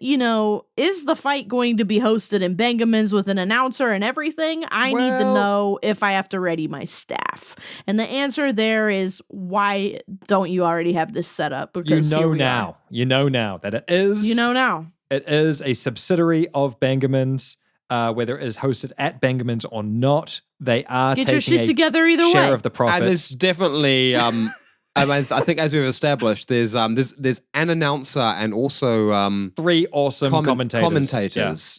is the fight going to be hosted in Benjamin's with an announcer and everything? I need to know if I have to ready my staff. And the answer there is, why don't you already have this set up? Because You know now that it is. You know now. It is a subsidiary of Benjamin's. Whether it is hosted at Benjamin's or not, they are Get taking your shit a together either share way. of the And profits. there's definitely, I think as we've established, there's an announcer and also 3 awesome commentators.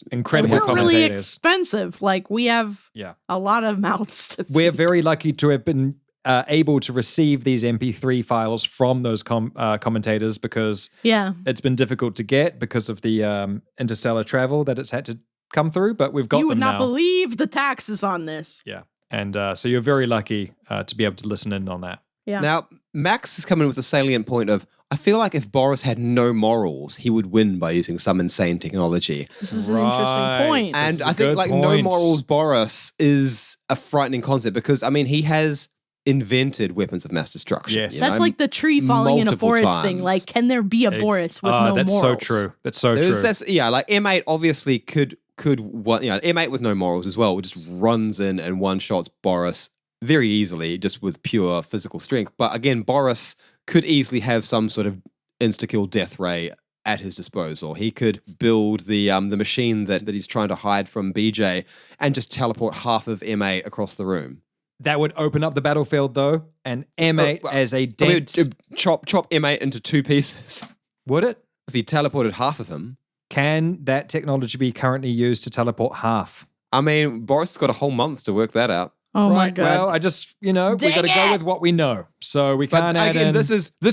And Yeah. Incredible we're commentators. really expensive. Like, we have a lot of mouths to feed. We're very lucky to have been able to receive these MP3 files from those commentators because it's been difficult to get because of the interstellar travel that it's had to come through, but we've got You them would not now. believe the taxes on this. Yeah. And so you're very lucky to be able to listen in on that. Yeah. Now, Max is coming with the salient point of, I feel like if Boris had no morals, he would win by using some insane technology. This is an interesting point. This And is a I think good like no point. morals Boris is a frightening concept because, I mean, he has invented weapons of mass destruction. Yes. you That's know? like the tree falling in a multiple forest times. thing. Like, can there be a Boris with no that's morals? so true. That's so true. Like M8 obviously could M8 with no morals as well. It just runs in and one shots Boris very easily, just with pure physical strength. But again, Boris could easily have some sort of insta-kill death ray at his disposal. He could build the machine that he's trying to hide from BJ and just teleport half of M8 across the room. That would open up the battlefield, though, and M8 as a dense... Chop M8 into 2 pieces. Would it? If he teleported half of him. Can that technology be currently used to teleport half? I mean, Boris has got a whole month to work that out. Oh my Right, God. well, I just, we got to Dang go it! with what we know. So we But can't add again, in... this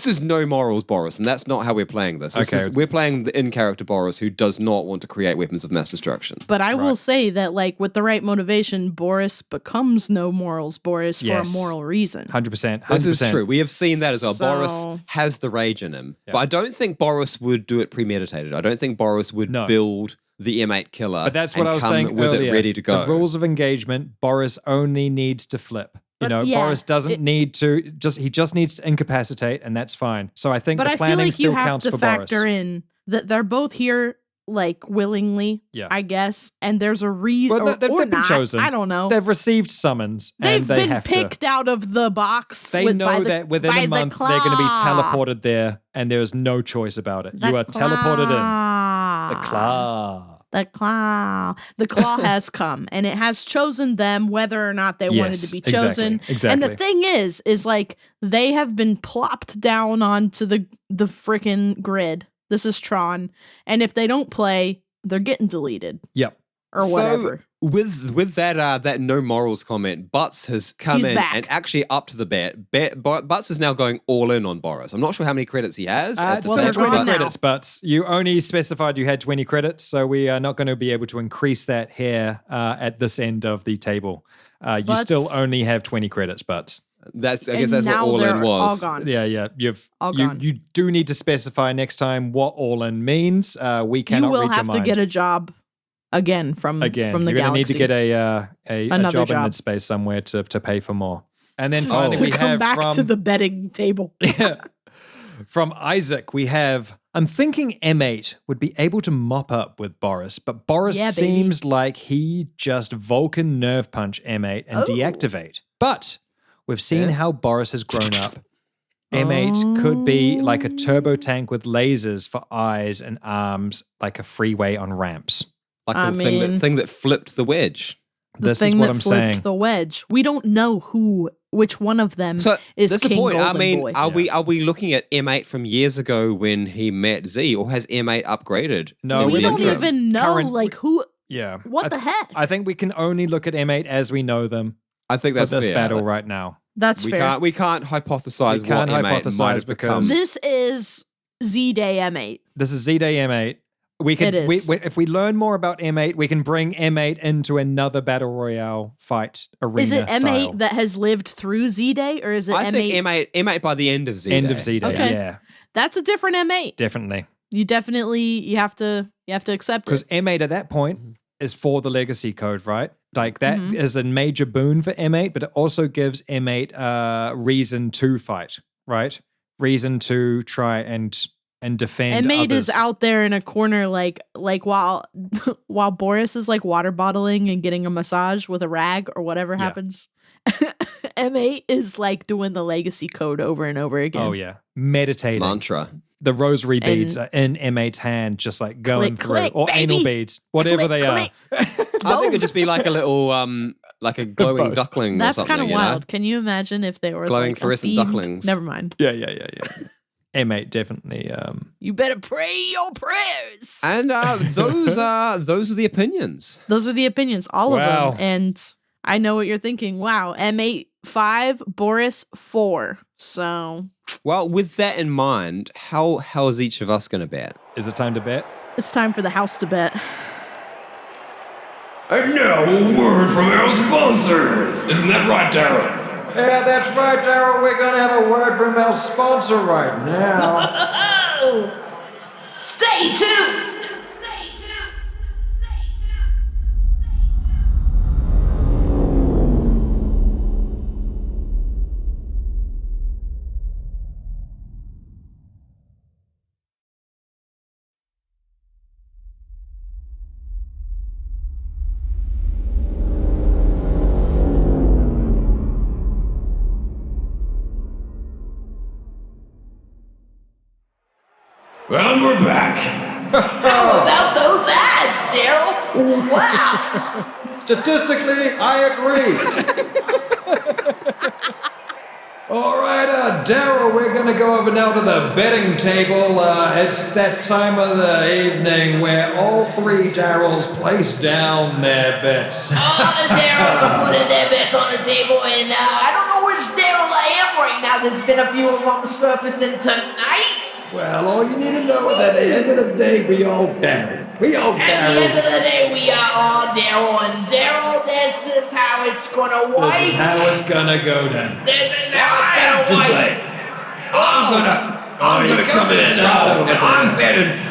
is no morals Boris, and that's not how we're playing this. We're playing the in-character Boris who does not want to create weapons of mass destruction. But I will say that, like, with the right motivation, Boris becomes no morals Boris for a moral reason. 100%. This is true. We have seen that as well. So- Boris has the rage in him. But I don't think Boris would do it premeditated. I don't think Boris would build the M8 killer But that's what and I was come saying with earlier. it ready to go. The rules of engagement, Boris only needs to flip. But yeah, Boris doesn't need to, he just needs to incapacitate, and that's fine. So I think But the I feel planning like you still have counts to for Boris. factor in that they're both here, like, willingly, I guess, and there's a reason, Well, they've or been not. chosen. I don't know. They've received summons, They've and they been have picked out of the box. They know that within a month they're going to be teleported there, and there is no choice about it. You are teleported in. The claw. The claw. The claw has come, and it has chosen them whether or not they wanted to be chosen. Exactly. And the thing is like they have been plopped down onto the freaking grid. This is Tron, and if they don't play, they're getting deleted. Yep. Or whatever. So with that no morals comment, Butts has come He's in back. and actually up to the bet. Butts is now going all in on Boris. I'm not sure how many credits he has. at the well, stage, they're 20 gone now. credits, but you only specified you had 20 credits, so we are not going to be able to increase that here at this end of the table. You Butts- still only have 20 credits, but I guess And that's what now all they're in was. all gone. yeah, All you gone. you do need to specify next time what all in means. We cannot You will read have your to mind. get a job again from the You're going to galaxy. need to get a Another job in job. mid-space somewhere to pay for more. And then to finally we come have back from, to the betting table. from Isaac, we have, I'm thinking M8 would be able to mop up with Boris, but Boris Yeah, baby. seems like he just Vulcan nerve punch M8 and deactivate. But we've seen how Boris has grown up. M8 could be like a turbo tank with lasers for eyes and arms, like a freeway on ramps. Like I the mean- thing that flipped the wedge. This thing is what that I'm flipped saying. the wedge. We don't know which one of them So is that's King the point. I Golden mean, Boy. are we looking at M8 from years ago when he met Z, or has M8 upgraded? No, in we the don't interim? even know, Current- like, who. Yeah. What the heck? I think we can only look at M8 as we know them I think for that's this fair. battle right now. That's we fair. can't hypothesize We can't what M8 hypothesize might have because- become. This is Z Day M8. This is Z-Day M8. We can, It is. if we learn more about M8, we can bring M8 into another battle royale fight arena. Is it M8 style. that has lived through Z-Day, or is it I M8? think M8 by the end of Z-Day. End of Z-Day? Okay. Yeah, That's a different M8. definitely. You have to accept Because it. M8 at that point is for the legacy code, right? Like that is a major boon for M8, but it also gives M8 reason to fight, right? Reason to try and defend. M8 others. is out there in a corner, like while while Boris is like water bottling and getting a massage with a rag or whatever happens. M8 is like doing the legacy code over and over again. Oh yeah, meditating. Mantra. The rosary beads are in M8's hand, just like going Click, through, click, or anal baby. beads, whatever Click, they click. I think it'd just be like a little, like a glowing Both. duckling That's or something. kind of you know? wild. Can you imagine if there was Glowing like fluorescent a themed- ducklings. Never mind. are. Yeah. M8 definitely. You better pray your prayers. And those are the opinions. Those are the opinions, all Wow. of them. And I know what you're thinking. Wow, M8 5, Boris 4. So Well, with that in mind, how is each of us going to bet? Is it time to bet? it's time for the house to bet. And now a word from our sponsors. Isn't that right, Daryl? Yeah, that's right, Daryl. We're gonna have a word from our sponsor right now. Oh, stay tuned. Well, we're back. How about those ads, Daryl? Wow. Statistically, I agree. All right, Daryl, we're going to go over now to the betting table. It's that time of the evening where all three Daryls place down their bets. All the Daryls are putting their bets on the table, and I don't know which Daryl I am right now. There's been a few of them surfacing tonight. Well, all you need to know is at the end of the day, we all Daryl. We all At the end Daryl. of the day, we are all Daryl, and Daryl, this is how it's gonna work. This is how it's going to go down. This is how I it's have to gonna say, work. I'm gonna come in it's now, not and over.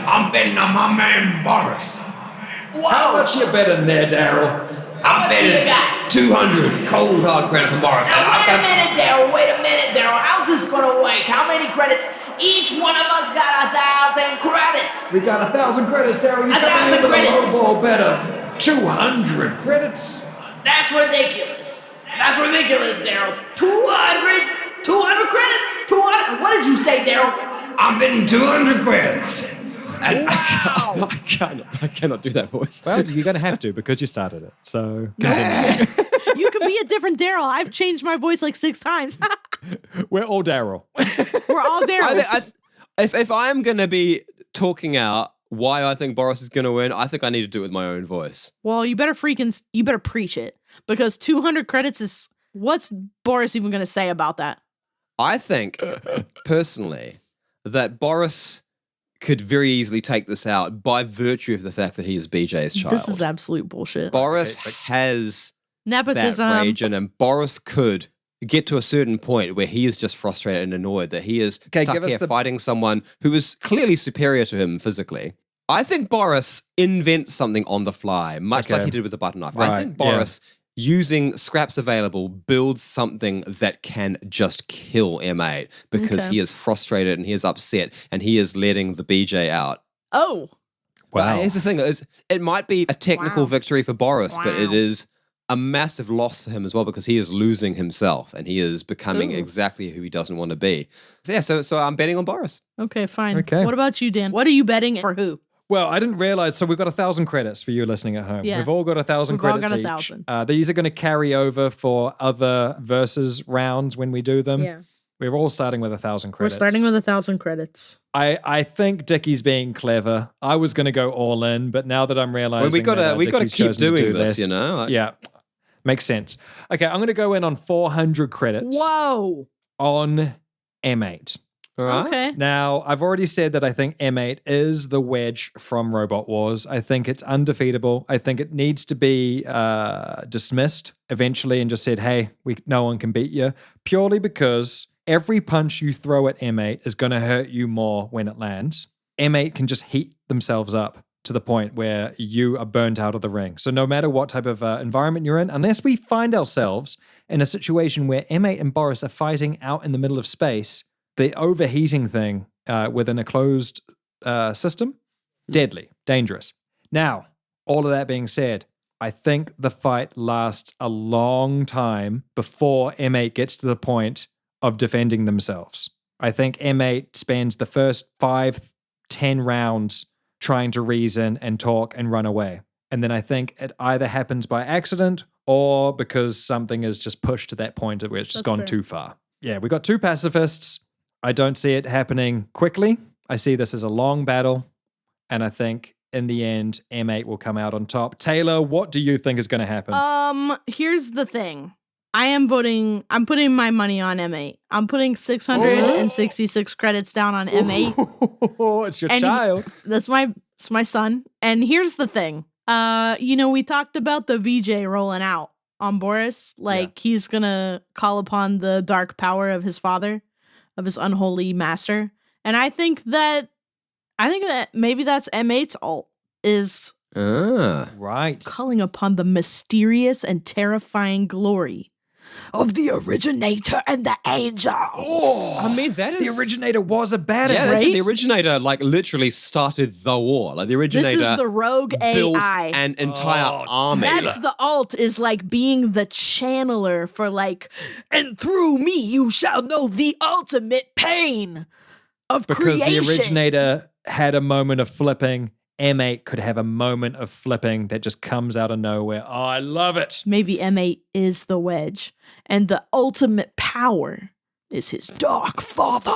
I'm betting on my man Boris. How much you betting there, Daryl? I'm much you betting got? 200 cold hard credits on Boris. Now, wait a minute, Daryl. Wait a minute, Daryl. How's this gonna work? How many credits? Each one of us got 1,000 credits. We got 1,000 credits, Daryl. You 1,000 coming in with credits. a low ball bet of 200 credits? That's ridiculous. That's ridiculous, Daryl. 200 credits? 200? What did you say, Daryl? I'm betting 200 credits. And Wow. I cannot do that voice. Well, you're going to have to because you started it. So continue. You can be a different Daryl. I've changed my voice like 6 times. We're all Daryl. We're all Daryls. If I'm going to be talking out why I think Boris is going to win, I think I need to do it with my own voice. Well, you better preach it, because 200 credits is, what's Boris even going to say about that? I think, personally, that Boris could very easily take this out by virtue of the fact that he is BJ's child. This is absolute bullshit. Boris has that Nepotism. rage in him. Boris could get to a certain point where he is just frustrated and annoyed that he is Okay, stuck give us here the- fighting someone who is clearly superior to him physically. I think Boris invents something on the fly, much like Okay. he did with the butter knife. I Right, think Boris, using scraps available, builds something that can just kill M8 because Okay. he is frustrated and he is upset and he is letting the BJ out. Oh, But Wow. here's the thing: it might be a technical Wow. victory for Boris, but it Wow. is a massive loss for him as well because he is losing himself and he is becoming Ooh. exactly who he doesn't want to be. So yeah, so I'm betting on Boris. okay, fine. Okay. What about you, Dan? What are you betting for who? Well, I didn't realize. So we've got 1,000 credits for you listening at home. Yeah. We've all got 1,000 We've all credits got each. 1,000. These are going to carry over for other versus rounds when we do them. We're all starting with 1,000 We're credits. starting with 1,000 credits. I think Dickie's being clever. I was going to go all in, but now that I'm realizing we gotta Dickie's keep chosen to doing do this, you know. Like, Yeah, makes sense. Okay, I'm going to go in on 400 credits Whoa. on M8. All right. Okay. Now, I've already said that I think M8 is the wedge from Robot Wars. I think it's undefeatable. I think it needs to be dismissed eventually and just said, hey, no one can beat you, purely because every punch you throw at M8 is going to hurt you more when it lands. M8 can just heat themselves up to the point where you are burnt out of the ring. So no matter what type of environment you're in, unless we find ourselves in a situation where M8 and Boris are fighting out in the middle of space, the overheating thing within a closed system, deadly, dangerous. Now, all of that being said, I think the fight lasts a long time before M8 gets to the point of defending themselves. I think M8 spends the first 5-10 rounds trying to reason and talk and run away. And then I think it either happens by accident or because something is just pushed to that point where it's just gone too far. Yeah, we got two pacifists. I don't see it happening quickly. I see this as a long battle. And I think in the end, M8 will come out on top. Taylor, what do you think is going to happen? Here's the thing. I'm putting my money on M8. I'm putting 666 credits down on M8. Oh, it's your child. It's my son. And here's the thing. We talked about the VJ rolling out on Boris. He's gonna call upon the dark power of his father, of his unholy master. And I think that maybe that's M8's ult is right, calling upon the mysterious and terrifying glory of the originator and the angels. I mean, that is... The originator was a badass. Yeah, right? the originator, literally started the war. The originator... This is the rogue built AI. an entire army. That's the ult, is being the channeler for and through me you shall know the ultimate pain of because creation. The originator had a moment of flipping. M8 could have a moment of flipping that just comes out of nowhere. Oh, I love it. Maybe M8 is the wedge, and the ultimate power is his dark father.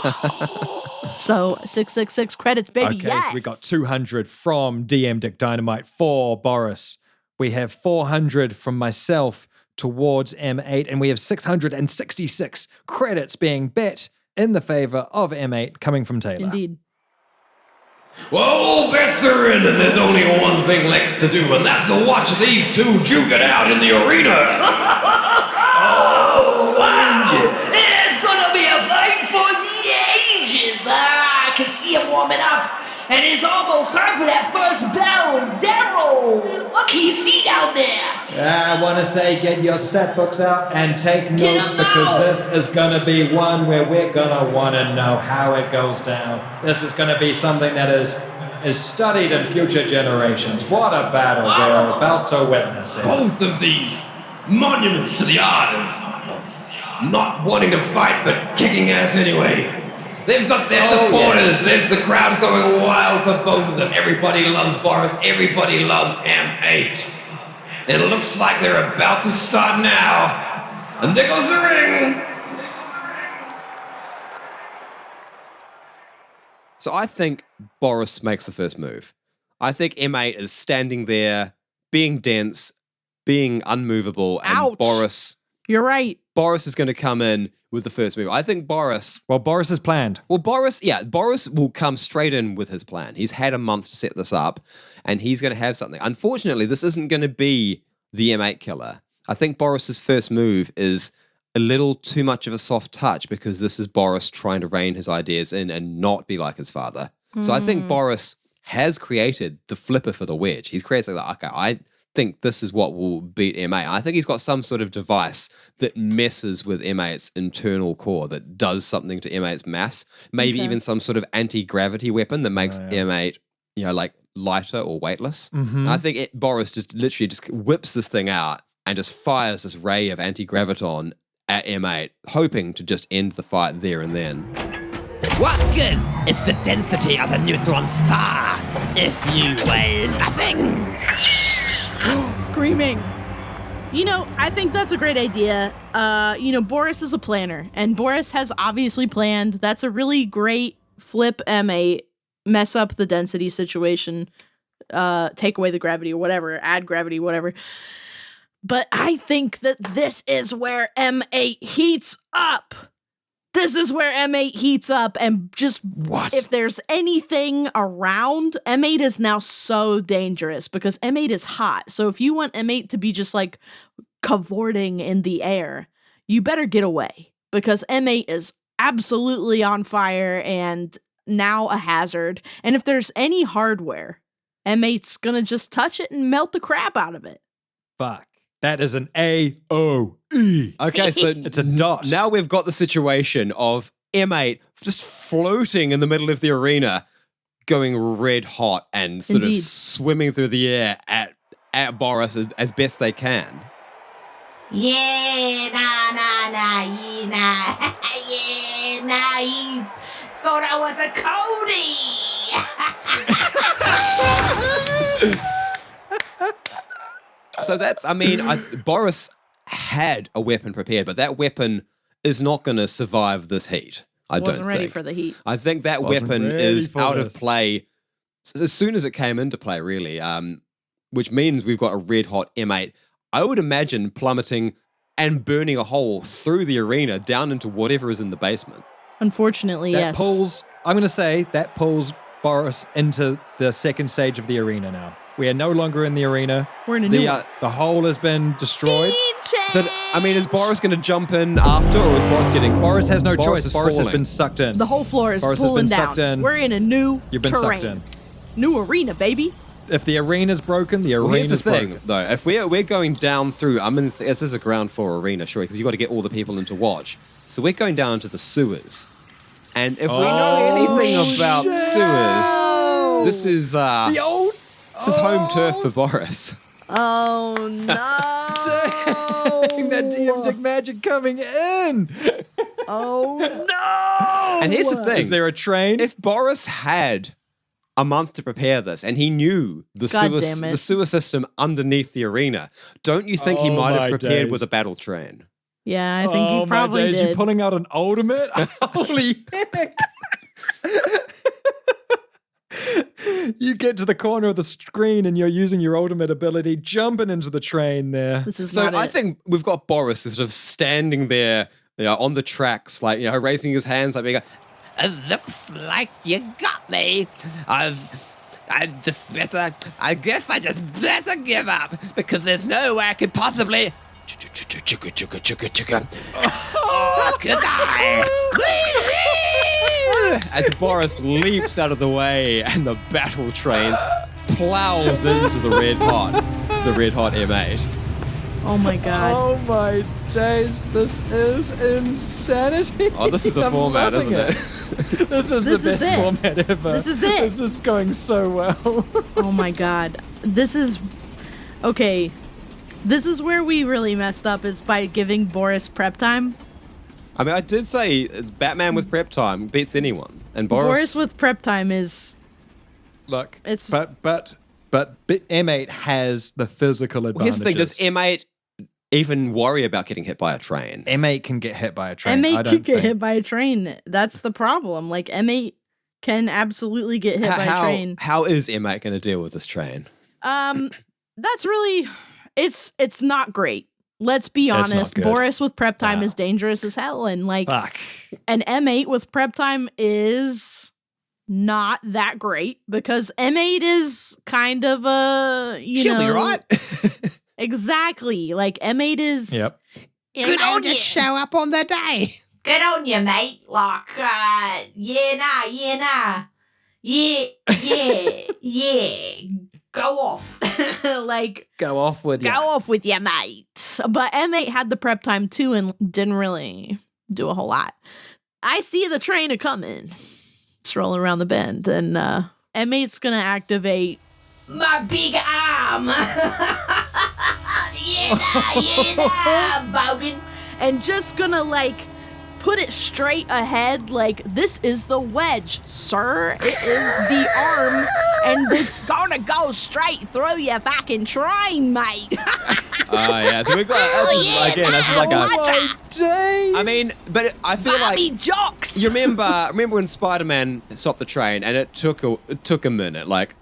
So 666 credits, baby. Okay, yes. so we got 200 from DM Dick Dynamite for Boris. We have 400 from myself towards M8, and we have 666 credits being bet in the favor of M8 coming from Taylor. Indeed. Well, all bets are in, and there's only one thing left to do, and that's to watch these two juke it out in the arena. Oh, wow! It's gonna be a fight for the ages! I can see him warming up, and it's almost time for that first bell. Daryl, what can you see down there? I want to say get your stat books out and take Get notes 'em because out. this is going to be one where we're going to want to know how it goes down. This is going to be something that is studied in future generations. What a battle we're about to witness. Both of these monuments to the art of not wanting to fight but kicking ass anyway. They've got their supporters. yes. There's the crowds going wild for both of them. Everybody loves Boris. Everybody loves M8. It looks like they're about to start now. And there goes the ring. So I think Boris makes the first move. I think M8 is standing there, being dense, being unmovable, and Ouch. Boris You're right. is going to come in with the first move. I think Boris... Well, Boris has planned. Well, Boris will come straight in with his plan. He's had a month to set this up, and he's going to have something. Unfortunately, this isn't going to be the M8 killer. I think Boris's first move is a little too much of a soft touch because this is Boris trying to rein his ideas in and not be like his father. So I think Boris has created the flipper for the wedge. He's created I think this is what will beat M8. I think he's got some sort of device that messes with M8's internal core, that does something to M8's mass. Maybe even some sort of anti-gravity weapon that makes M8, lighter or weightless. And I think Boris just literally just whips this thing out and just fires this ray of anti-graviton at M8, hoping to just end the fight there and then. What good is the density of a neutron star if you weigh nothing? Screaming. I think that's a great idea. Boris is a planner, and Boris has obviously planned. That's a really great flip M8, mess up the density situation, take away the gravity or whatever, add gravity, whatever. But I think that this is where M8 heats up. This is where M8 heats up and just if there's anything around, M8 is now so dangerous because M8 is hot. So if you want M8 to be just like cavorting in the air, you better get away because M8 is absolutely on fire and now a hazard. And if there's any hardware, M8's gonna just touch it and melt the crap out of it. Fuck. That is an AOE. Okay, so It's a dot. now we've got the situation of M8 just floating in the middle of the arena, going red hot and sort of Indeed. swimming through the air at Boris as best they can. Yeah, nah, yeah, nah. Yeah, nah, he thought I was a Cody. So that's, Boris had a weapon prepared, but that weapon is not going to survive this heat. I don't Wasn't ready think. for the heat. I think that Wasn't weapon ready is for out of this. play as soon as it came into play, really, which means we've got a red hot M8. I would imagine plummeting and burning a hole through the arena down into whatever is in the basement. Unfortunately, That yes. pulls, I'm going to say, that pulls Boris into the second stage of the arena now. We are no longer in the arena. We're in a new The, one. The hole has been destroyed. So, is Boris going to jump in after, or is Boris getting... Boris has no choice. is Boris has falling. been sucked in. The whole floor is Boris has pulling been down. sucked in. We're in a new You've been terrain. sucked in. New arena, baby. If the arena's broken, the Well, here's arena's the thing, broken. though. If we're going down through... this is a ground floor arena, sure, because you've got to get all the people in to watch. So we're going down into the sewers. And if we know anything about sewers, this is... The old... This is home turf for Boris. Oh, no. Dang, that DM Dick magic coming in. Oh, no. And here's the thing. Is there a train? If Boris had a month to prepare this and he knew the God damn it. sewer system underneath the arena, don't you think he Oh might my have prepared days. with a battle train? Yeah, I think oh he probably my days, did. you pulling out an ultimate? Holy heck. You get to the corner of the screen and you're using your ultimate ability, jumping into the train there. This is So not I it. think we've got Boris sort of standing there, on the tracks, like, raising his hands, like being It looks like you got me. I guess I just better give up because there's no way I could possibly. Oh, could I? as Boris leaps out of the way and the battle train plows into the red hot M8. Oh, my God. Oh my days, this is insanity. Oh, this is a I'm format, loving isn't it? This is This the is best it. format ever. This is it. This is going so well. Oh, my God. This is... Okay. This is where we really messed up, is by giving Boris prep time. I did say Batman with prep time beats anyone. And Boris with prep time is... Look, It's- but M8 has the physical advantage. Here's the thing, does M8 even worry about getting hit by a train? M8 can get hit by a train. I M8 don't could get think. hit by a train. That's the problem. Like, M8 can absolutely get hit by a train. How is M8 going to deal with this train? That's really... It's not great. Let's be It's not honest. good. Boris with prep time No. is dangerous as hell. And, like, Fuck. an M8 with prep time is not that great because M8 is kind of a, She'll be right. Exactly. Like, M8 is... Yep. Good on you. Show up on the day. Good on you, mate. Like, yeah. Go off. like, Go off with you. go off with you, mate. But M8 had the prep time too and didn't really do a whole lot. I see the train a coming. It's rolling around the bend, and M8's gonna activate. My big arm. yeah, Bogan. And just gonna, like, put it straight ahead, like, this is the wedge, sir. It is the arm, and it's gonna go straight through your fucking train, mate. Yeah, so we've got, this is like a... Gotcha. But I feel Bobby like... Jocks. You remember when Spider-Man stopped the train and it took a minute, like...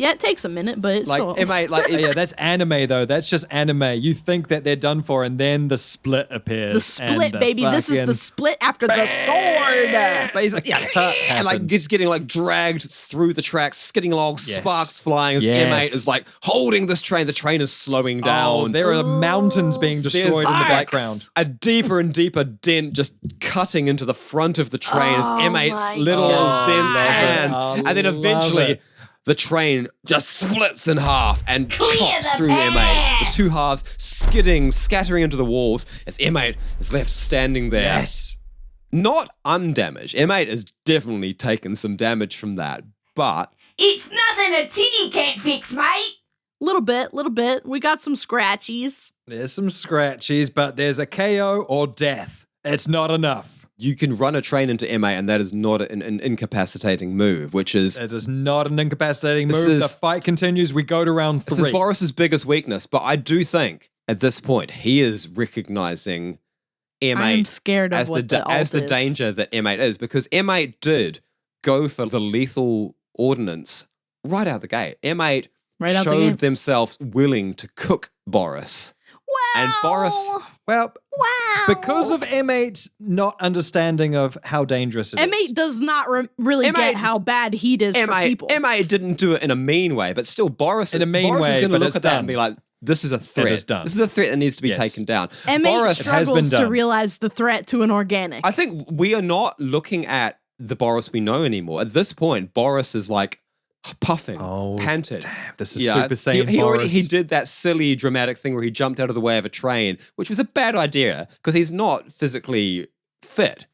Yeah, it takes a minute, but it's Like still... M8, like Yeah, that's anime though. That's just anime. You think that they're done for, and then the split appears. The split, and baby. This is the fucking- split after the sword. But he's like, and like happens. just getting like dragged through the tracks, skidding along, Yes. sparks flying as Yes. M8 is like holding this train. The train is slowing Oh, down. there are mountains being destroyed in the Sparks. background. a deeper and deeper dent just cutting into the front of the train as my M8's little God. dense Love it. hand. I And then love eventually it. the train just splits in half and chops the through M8. path. The two halves skidding, scattering into the walls as M8 is left standing there. Yes. Not undamaged. M8 has definitely taken some damage from that, but It's nothing a titty can't fix, mate. Little bit. We got some scratchies. There's some scratchies, but there's a KO or death. It's not enough. you can run a train into M8 and that is not an incapacitating move, which is... It is not an incapacitating This move. is- The fight continues. We go to round This 3. is Boris's biggest weakness, but I do think at this point he is recognizing M8 I'm scared of as what the alt is. danger that M8 is, because M8 did go for the lethal ordnance right out the gate. M8 Right out the showed gate. themselves willing to cook Boris. And Boris, Well, Wow. because of M8's not understanding of how dangerous it is. M8 does not really M8 get how bad heat is for people. M8 didn't do it in a mean way, but still Boris, In a mean Boris way, is going to but look it's at that done. and be like, this is a threat. is done. This is a threat that needs to be Yes. taken down. M8 Boris, has been struggles to done. realize the threat to an organic. I think we are not looking at the Boris we know anymore. At this point, Boris is like puffing, Oh, panted. This is Super Saiyan he already Boris. he did that silly dramatic thing where he jumped out of the way of a train, which was a bad idea because he's not physically fit.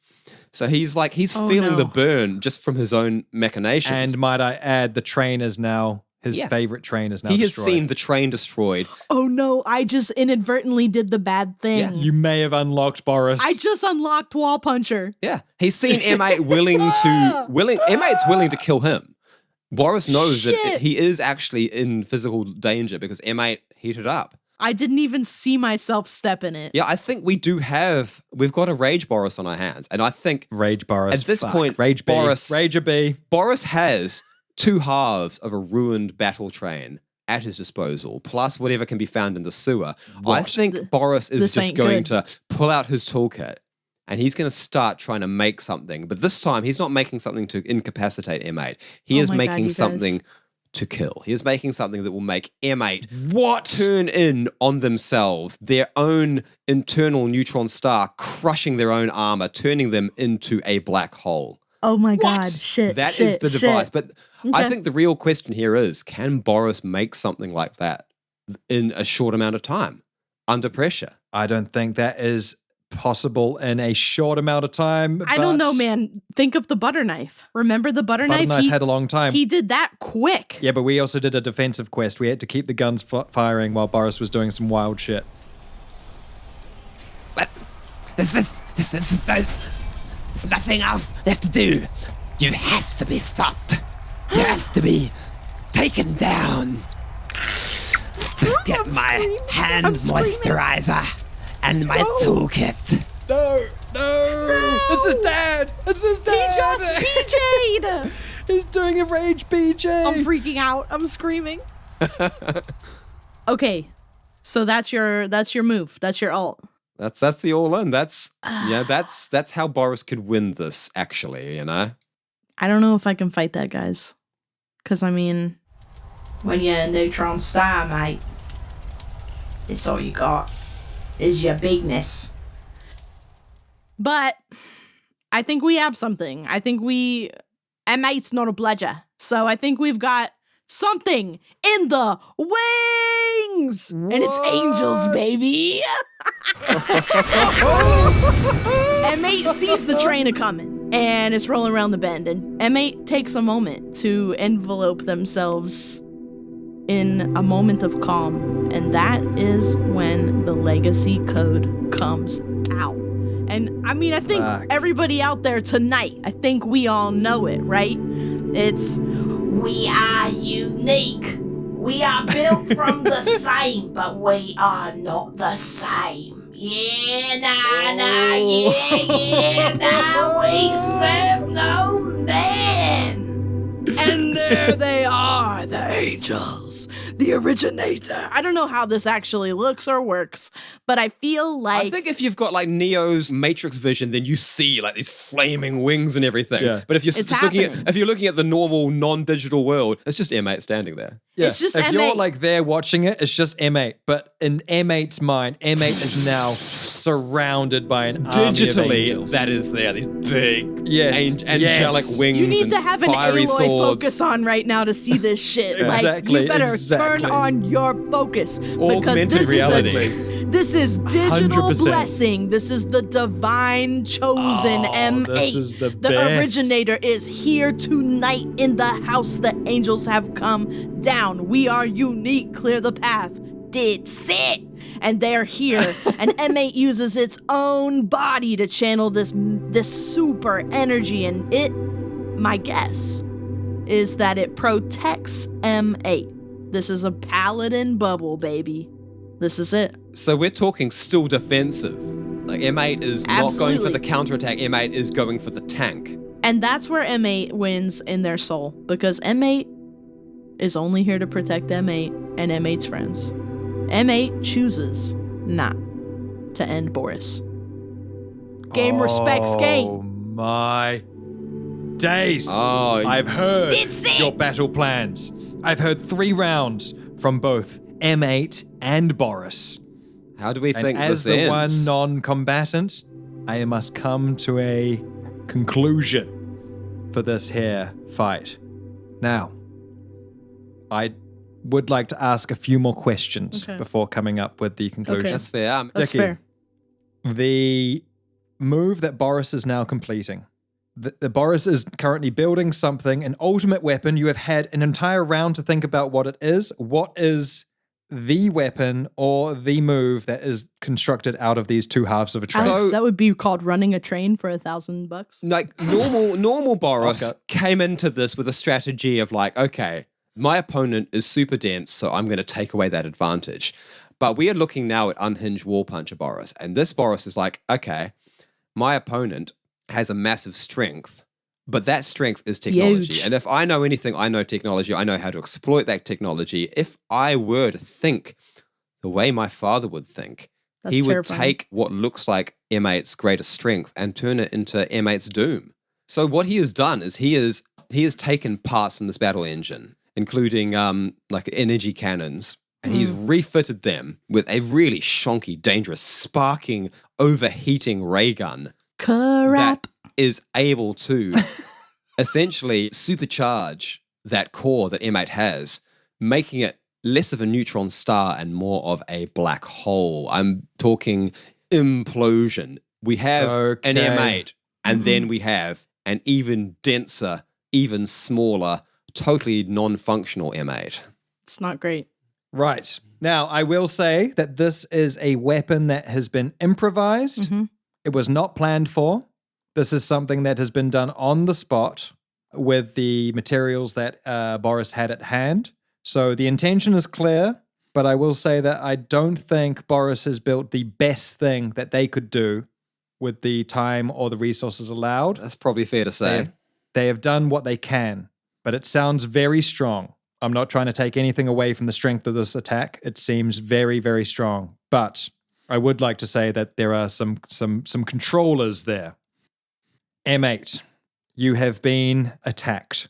So he's Oh, feeling no. the burn just from his own machinations. And might I add, the train is now, his Yeah. favorite train is now he has destroyed. seen the train destroyed. Oh no, I just inadvertently did the bad thing. You may have unlocked Boris. I just unlocked Wall Puncher. Yeah, he's seen M8 M8's willing to kill him. Boris knows that Shit. he is actually in physical danger because M8 heated up. I didn't even see myself step in it. Yeah, I think we've got a Rage Boris on our hands. And I think Rage Boris. At this Fuck. point, Rage B. Boris- Rager B. Boris has two halves of a ruined battle train at his disposal, plus whatever can be found in the sewer. I think Boris is this just ain't going good. to pull out his toolkit and he's going to start trying to make something. But this time, he's not making something to incapacitate M8. He Oh is my God, making he does. something to kill. He is making something that will make M8 What? turn in on themselves, their own internal neutron star, crushing their own armor, turning them into a black hole. Oh my god, shit. That is shit, the shit. device. But I Okay. think the real question here is, can Boris make something like that in a short amount of time, under pressure? I don't think that is possible in a short amount of time. I don't but know, man. Think of the butter knife. Remember the butter, Butter knife? Knife had a long time. He did that quick. Yeah, but we also did a defensive quest. We had to keep the guns firing while Boris was doing some wild shit. What? There's nothing else left to do. You have to be stopped. You have to be taken down. Just get my hand moisturizer and my toolkit. No! It's his dad! It's his He dad! just BJ'd. He's doing a rage BJ! I'm freaking out. I'm screaming. Okay. So that's your move. That's your ult. That's the all in. That's how Boris could win this, actually, you know? I don't know if I can fight that, guys. Cause I mean, When you're a neutron star, mate, it's all you got is your bigness. but I think we have something. I think M8's not a bludger. So I think we've got something in the wings. And it's angels, baby. M8 sees the train a-coming and it's rolling around the bend. And M8 takes a moment to envelope themselves in a moment of calm. And that is when the legacy code comes out. And I mean, I think Fuck. everybody out there tonight, I think we all know it, right? It's We are unique. We are built from the same, but we are not the same. Yeah, nah, we serve no man. and there they are, the angels, the originator. I don't know how this actually looks or works, but I feel like I think if you've got like Neo's Matrix vision, then you see like these flaming wings and everything. Yeah. But if you're It's just looking happening. at the normal non-digital world, it's just M8 standing there. Yeah. It's just if M8. you're like there watching it, it's just M8. But in M8's mind, M8 is now surrounded by an army of Digitally, angels. that is there. These big Yes, angelic yes. wings. you need and to have an fiery Aloy swords. focus on right now to see this shit. Like, Exactly, you better exactly. turn on your focus because Augmented this reality. this is digital 100%. blessing. This is the divine chosen M8. this is the the best. originator is here tonight in the house. The angels have come down. We are unique. Clear the path. Did sit. And they're here. And M8 uses its own body to channel this super energy. And my guess is that it protects M8. This is a paladin bubble, baby. This is it. So we're talking still defensive. Like M8 is not going for Absolutely. the counterattack. M8 is going for the tank. And that's where M8 wins in their soul. Because M8 is only here to protect M8 and M8's friends. M8 chooses not to end Boris. Game respects Oh game. my days. Oh, I've heard It's it. your battle plans. I've heard 3 rounds from both M8 and Boris. how do we And think as this the ends? one non-combatant, I must come to a conclusion for this here fight. Now, I would like to ask a few more questions Okay. before coming up with the conclusion. Okay. That's fair. That's Dickie, fair. The move that Boris is now completing. The Boris is currently building something, an ultimate weapon. You have had an entire round to think about what it is. What is the weapon or the move that is constructed out of these two halves of a train? So- Alex, that would be called running a train for $1,000. Like normal Boris Okay. came into this with a strategy of like, okay, my opponent is super dense, so I'm going to take away that advantage. But we are looking now at unhinged wall puncher Boris, and this Boris is like, okay, my opponent has a massive strength, but that strength is technology. Huge. And if I know anything, I know technology. I know how to exploit that technology. If I were to think the way my father would think, That's he would terrifying. take what looks like M8's greatest strength and turn it into M8's doom. So what he has done is he has taken parts from this battle engine, including like energy cannons, and he's refitted them with a really shonky, dangerous, sparking, overheating ray gun Crap. that is able to essentially supercharge that core that M8 has, making it less of a neutron star and more of a black hole. I'm talking implosion. We have an Okay. M8, and then we have an even denser, even smaller, totally non-functional M8. It's not great. Right. Now, I will say that this is a weapon that has been improvised. Mhm. It was not planned for. This is something that has been done on the spot with the materials that Boris had at hand. So the intention is clear, but I will say that I don't think Boris has built the best thing that they could do with the time or the resources allowed. That's probably fair to say. They have done what they can, but it sounds very strong. I'm not trying to take anything away from the strength of this attack. It seems very, very strong. But I would like to say that there are some controllers there. M8, you have been attacked.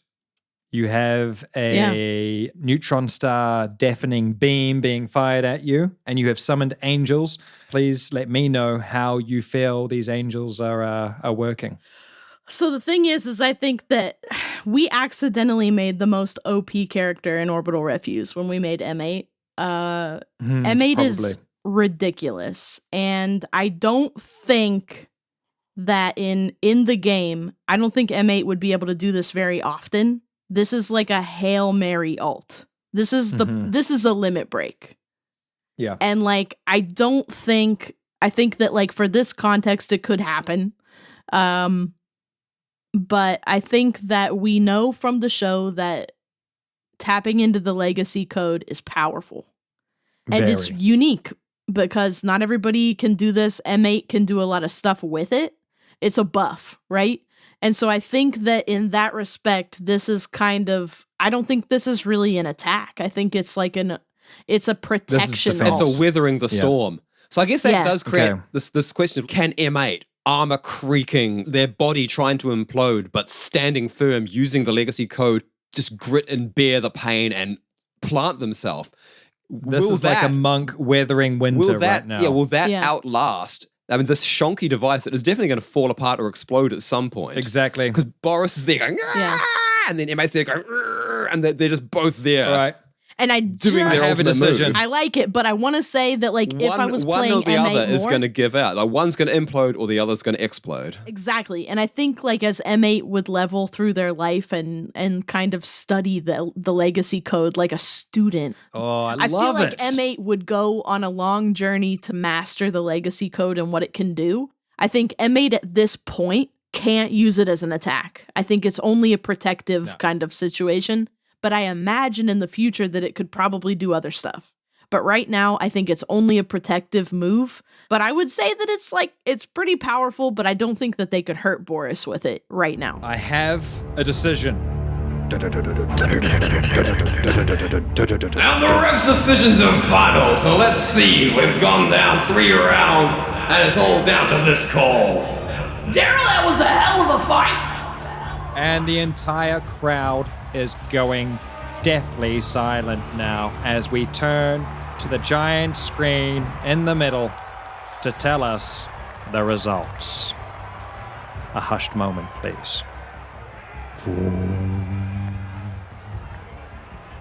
You have a neutron star deafening beam being fired at you, and you have summoned angels. Please let me know how you feel these angels are working. So the thing is I think that we accidentally made the most OP character in Orbital Refuse when we made M8. M8 is probably. ridiculous. And I don't think that in the game, I don't think M8 would be able to do this very often. This is like a Hail Mary ult. This is this is a limit break. Yeah. And like I think that like for this context it could happen. But I think that we know from the show that tapping into the legacy code is powerful. And it's Very. unique because not everybody can do this. M8 can do a lot of stuff with it. It's a buff, right? And so I think that in that respect, this is kind of I don't think this is really an attack. I think it's like it's a protection. defense. It's a weathering the storm. So I guess that Yeah. does create Okay. this question of, can M8, armor creaking, their body trying to implode, but standing firm, using the legacy code, just grit and bear the pain and plant themselves? This is like a monk weathering winter right now. Yeah, will that Yeah. outlast? I mean, this shonky device that is definitely going to fall apart or explode at some point. Exactly. Because Boris is there going, Yeah. and then M8's there going, and they're just both there. All right. And I Doing their I have a ultimate decision. move. I like it, but I want to say that like if I was one playing or the M8 other is more- going to give out. Like one's going to implode or the other's going to explode. Exactly. And I think like as M8 would level through their life and kind of study the legacy code like a student. Oh, I I feel love like it. M8 would go on a long journey to master the legacy code and what it can do. I think M8 at this point can't use it as an attack. I think it's only a protective kind of situation. But I imagine in the future that it could probably do other stuff. But right now, I think it's only a protective move. But I would say that it's pretty powerful, but I don't think that they could hurt Boris with it right now. I have a decision. And the ref's decisions are final, so let's see. We've gone down 3 rounds, and it's all down to this call. Daryl, that was a hell of a fight. And the entire crowd is going deathly silent now as we turn to the giant screen in the middle to tell us the results. A hushed moment, please.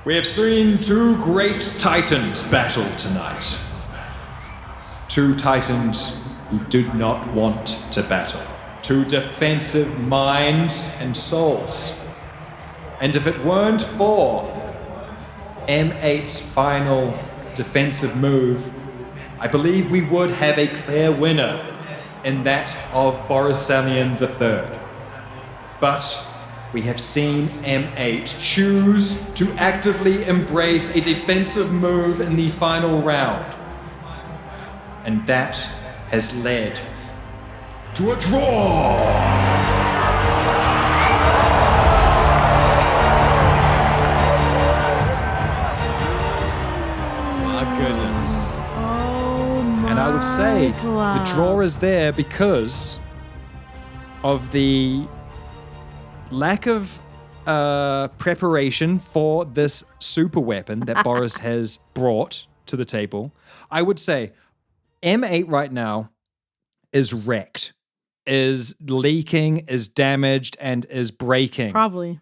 We have seen 2 great titans battle tonight. 2 titans who did not want to battle. 2 defensive minds and souls. And if it weren't for M8's final defensive move, I believe we would have a clear winner in that of Borisalian III. But we have seen M8 choose to actively embrace a defensive move in the final round. And that has led to a draw! Goodness. Oh my And I would say God. the draw is there because of the lack of preparation for this super weapon that Boris has brought to the table. I would say M8 right now is wrecked, is leaking, is damaged, and is breaking. Probably.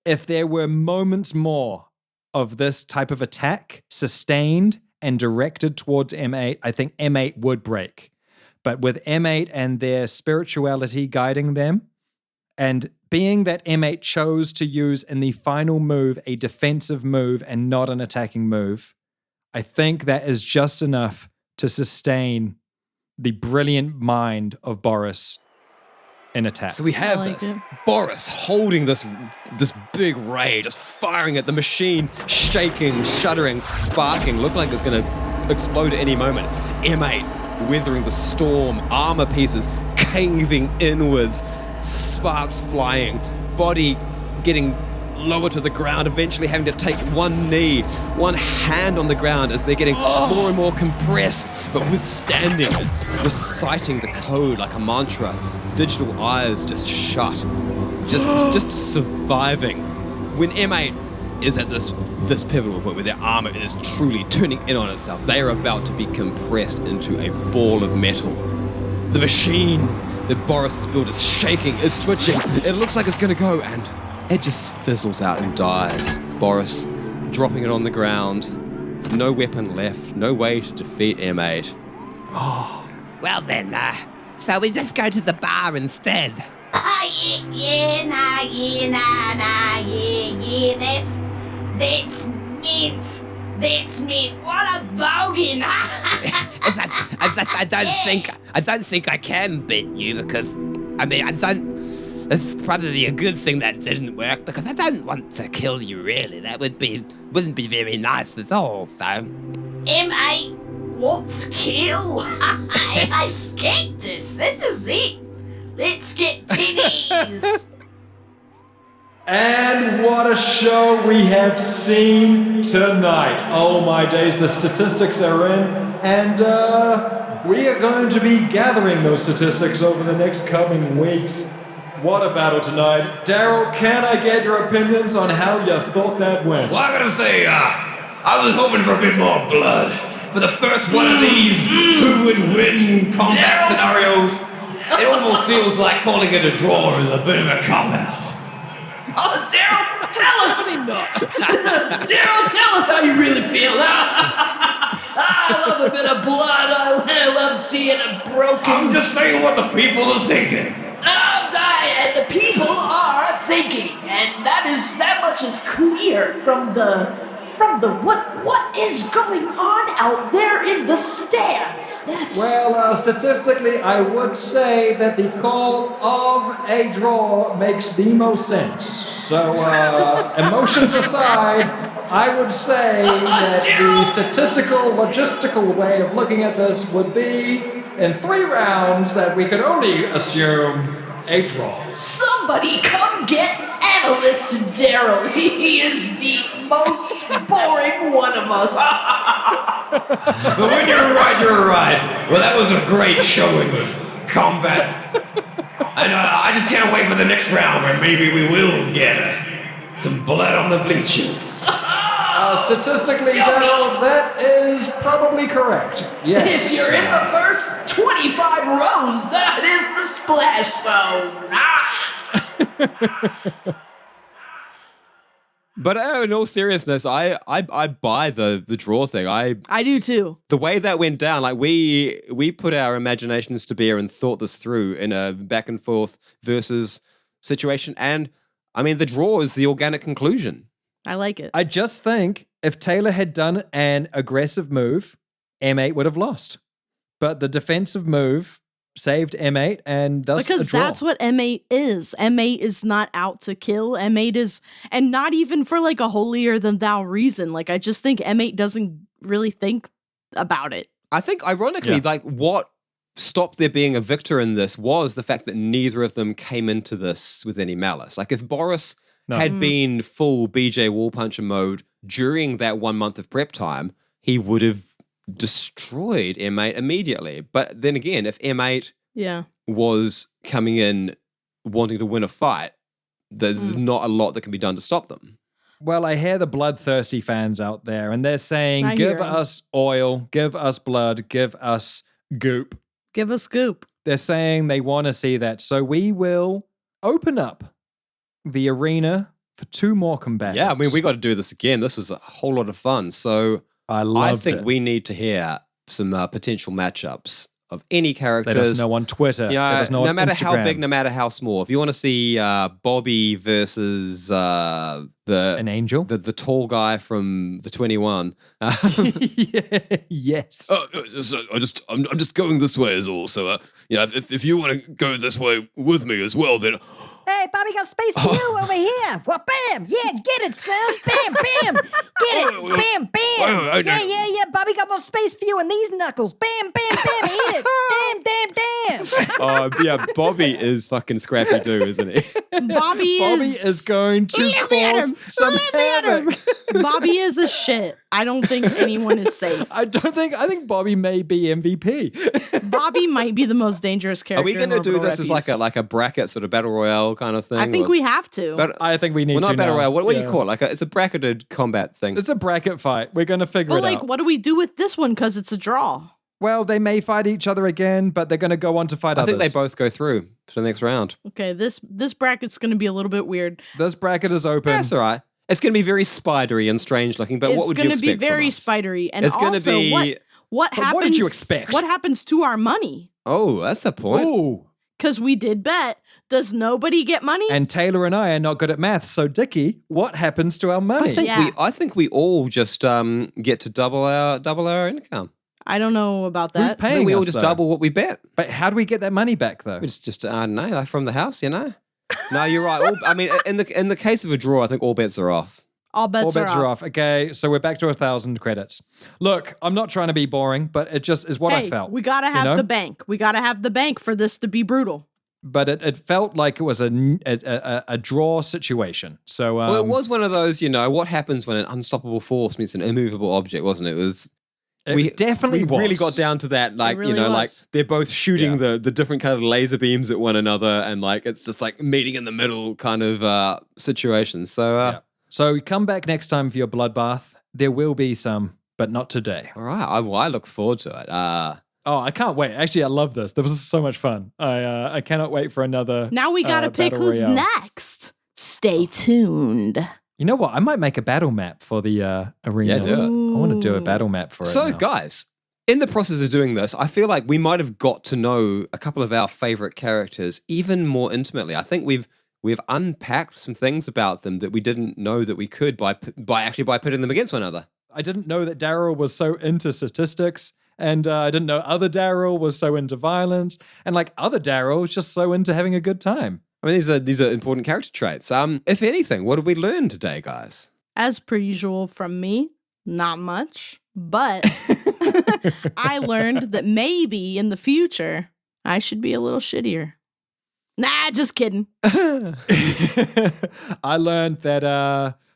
If there were moments more of this type of attack sustained and directed towards M8, I think M8 would break. But with M8 and their spirituality guiding them, and being that M8 chose to use in the final move a defensive move and not an attacking move, I think that is just enough to sustain the brilliant mind of Boris in attack. So we have I like this it. Boris holding this big ray, just firing at the machine, shaking, shuddering, sparking, look like it's going to explode at any moment. M8 weathering the storm, armor pieces caving inwards, sparks flying, body getting lower to the ground, eventually having to take one knee, one hand on the ground as they're getting more and more compressed, but withstanding, reciting the code like a mantra, digital eyes just shut, just surviving. When M8 is at this pivotal point where their armor is truly turning in on itself, they are about to be compressed into a ball of metal. The machine that Boris has built is shaking, is twitching, it looks like it's gonna go, and it just fizzles out and dies. Boris dropping it on the ground. No weapon left. No way to defeat M8. Well then, so we just go to the bar instead. Yeah, that's mint. That's mint. What a bogan. I don't think I can beat you because, I mean, it's probably a good thing that didn't work because I don't want to kill you really. That wouldn't be very nice at all, so. M8, what's kill? M8's cactus. This is it. Let's get tinnies. And what a show we have seen tonight. Oh my days, the statistics are in, and we are going to be gathering those statistics over the next coming weeks. What a battle tonight. Daryl, can I get your opinions on how you thought that went? Well, I gotta say, I was hoping for a bit more blood. For the first one of these, who would win combat scenarios, it almost feels like calling it a draw is a bit of a cop-out. Oh, Daryl, tell us. Daryl, tell us how you really feel. I love a bit of blood. I love seeing a broken. I'm just saying what the people are thinking. And the people are thinking, and that much is clear from the what is going on out there in the stands. Well, statistically, I would say that the call of a draw makes the most sense. So, emotions aside, I would say that the statistical, logistical way of looking at this would be in 3 rounds that we could only assume a draw. Somebody come get analyst Daryl. He is the most boring one of us. But when you're right, you're right. Well, that was a great showing of combat. And I just can't wait for the next round where maybe we will get some blood on the bleachers. Statistically, Daryl, that is probably correct. Yes. If you're in the first 25 rows, that is the splash zone. But in all seriousness, I buy the draw thing. I do too. The way that went down, like we put our imaginations to bear and thought this through in a back and forth versus situation. And I mean, the draw is the organic conclusion. I like it. I just think if Taylor had done an aggressive move, M8 would have lost. But the defensive move saved M8 and thus because a draw. that's what M8 is. M8 is not out to kill. M8 is, and not even for like a holier than thou reason. Like I just think M8 doesn't really think about it. I think ironically, like what stopped there being a victor in this was the fact that neither of them came into this with any malice. Like if Boris had been full BJ Wall Puncher mode during that 1 month of prep time, he would have destroyed M8 immediately. But then again, if M8 was coming in wanting to win a fight, there's not a lot that can be done to stop them. Well, I hear the bloodthirsty fans out there, and they're saying, give us oil, give us blood, give us goop. Give us goop. They're saying they want to see that. So we will open up the arena for 2 more combatants. Yeah, I mean, we got to do this again. This was a whole lot of fun. So I think we need to hear some potential matchups of any characters. Let us know on Twitter. Yeah, Let us know no on matter Instagram. how big, no matter how small. If you want to see Bobby versus an angel, the tall guy from the 21. Yes. I'm just going this way is all. So if you want to go this way with me as well, then. Hey, Bobby got space for you over here. Well, bam. Yeah, get it, son. Bam, bam. Get it. Bam, bam. Yeah. Bobby got more space for you in these knuckles. Bam, bam, bam. Eat it. Damn. Yeah, Bobby is fucking scrappy do, isn't he? Bobby is going to cause some havoc. Bobby is a shit. I don't think anyone is safe. I think Bobby may be MVP. Bobby might be the most dangerous character. Are we going to do this Refuse. as like a bracket sort of battle royale kind of thing? I think we have to. But I think we need to. Well, not battle now. royale. What do you call it? Like it's a bracketed combat thing. It's a bracket fight. We're going to figure but it like, out. what do we do with this one? Because it's a draw. Well, they may fight each other again, but they're going to go on to fight I others. think they both go through to the next round. Okay, this bracket's going to be a little bit weird. This bracket is open. That's all right. It's going to be very spidery and strange looking, but what would you expect It's going to be very from us? spidery. And It's also, going to be... what happens? What did you expect? What happens to our money? Oh, that's a point. Ooh. Because we did bet. Does nobody get money? And Taylor and I are not good at math, so Dickie, what happens to our money? I think we all just get to double our income. I don't know about that. Who's paying I think we all us, just though? double what we bet. But how do we get that money back, though? It's just I don't know, like from the house, No, you're right. I mean, in the case of a draw, I think all bets are off. All bets are off. Okay, so we're back to 1,000 credits. Look, I'm not trying to be boring, but it just is what I felt. We gotta have you know? the bank. We gotta have the bank for this to be brutal. but it felt like it was a draw situation. So Well, it was one of those, what happens when an unstoppable force meets an immovable object, wasn't it? It definitely we really was. got down to that, like, really like was. they're both shooting the different kind of laser beams at one another, and like it's just like meeting in the middle kind of situation. So, So come back next time for your bloodbath. There will be some, but not today. all right, I look forward to it. Oh, I can't wait. Actually, I love this. This was so much fun. I cannot wait for another. Now we gotta pick battle who's royale. next. Stay tuned. You know what? I might make a battle map for the arena. Yeah, do it. I want to do a battle map for it. So, now. guys, in the process of doing this, I feel like we might have got to know a couple of our favorite characters even more intimately. I think we've unpacked some things about them that we didn't know that we could by putting them against one another. I didn't know that Daryl was so into statistics, and I didn't know other Daryl was so into violence, and like other Daryl was just so into having a good time. I mean, these are important character traits. If anything, what did we learn today, guys? As per usual from me, not much, but I learned that maybe in the future I should be a little shittier. Nah, just kidding. I learned that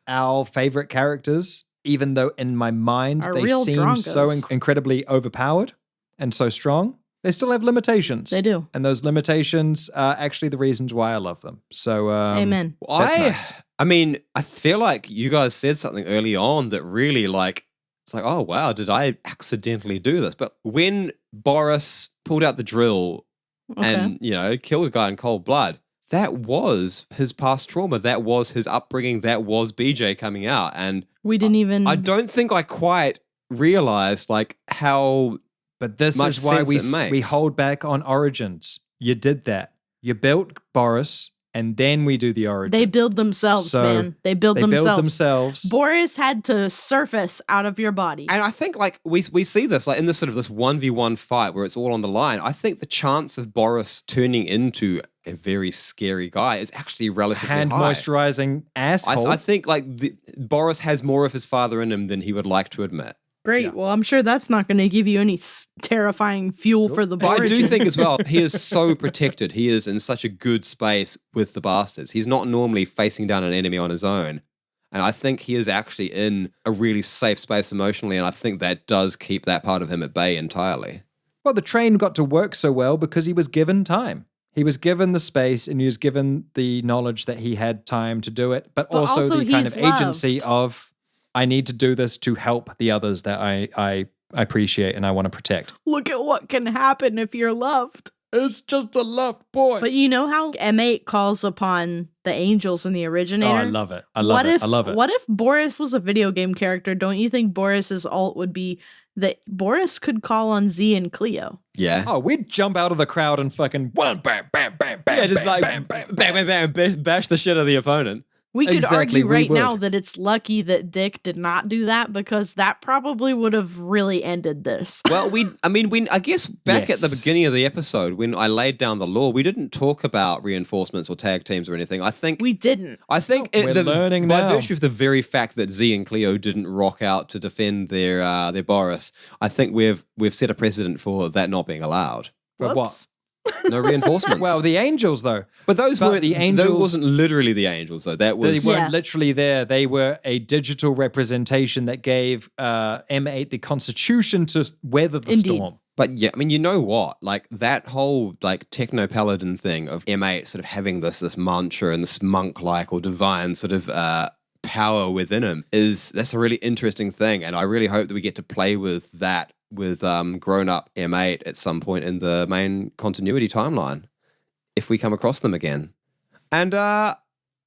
our favorite characters, even though in my mind Are they real seem so drongos. incredibly overpowered and so strong, they still have limitations. They do. And those limitations are actually the reasons why I love them. So, Amen. That's nice. I mean, I feel like you guys said something early on that really it's like, oh wow, did I accidentally do this? But when Boris pulled out the drill and, killed a guy in cold blood, that was his past trauma. That was his upbringing. That was BJ coming out. And We didn't even. I don't think I quite realized how But this much is why sense it we makes. hold back on origins. You did that. You built Boris, and then we do the origin. They build themselves, So, man. They build themselves. Boris had to surface out of your body. And I think we see this in this sort of this 1v1 fight where it's all on the line. I think the chance of Boris turning into a very scary guy is actually relatively Hand high. moisturizing asshole. I think Boris has more of his father in him than he would like to admit. Great. Well, I'm sure that's not going to give you any terrifying fuel for the But I origin. do think as well, he is so protected. He is in such a good space with the bastards. He's not normally facing down an enemy on his own. And I think he is actually in a really safe space emotionally. And I think that does keep that part of him at bay entirely. Well, the train got to work so well because he was given time. He was given the space and he was given the knowledge that he had time to do it, but also the kind he's of agency of, I need to do this to help the others that I appreciate and I want to protect. Look at what can happen if you're loved. It's just a love boy. But you know how M8 calls upon the angels in the originator? Oh, I love it. I love it. What if Boris was a video game character? Don't you think Boris's ult would be that Boris could call on Z and Cleo? Yeah. Oh, we'd jump out of the crowd and fucking bam, bam, bam, bam, bam. Yeah, just bam, like bam, bam, bang, bang, bang, bash the shit out of the opponent. We could Exactly, argue we right now would. that it's lucky that Dick did not do that because that probably would have really ended this. Well, I guess back at the Yes. beginning of the episode when I laid down the law, we didn't talk about reinforcements or tag teams or anything. I think We didn't. We're learning by now. virtue of the very fact that Z and Cleo didn't rock out to defend their Boris, I think we've set a precedent for that not being allowed. But Whoops. No reinforcements. Well, the angels, though. but those but weren't the Those angels- wasn't literally the angels though. That They was weren't Yeah. literally there. They were a digital representation that gave M8 the constitution to weather the Indeed. storm. But yeah, I mean, you know what? Like that whole techno paladin thing of M8 sort of having this mantra and this monk-like or divine sort of power within him that's a really interesting thing, and I really hope that we get to play with that with grown-up M8 at some point in the main continuity timeline if we come across them again. And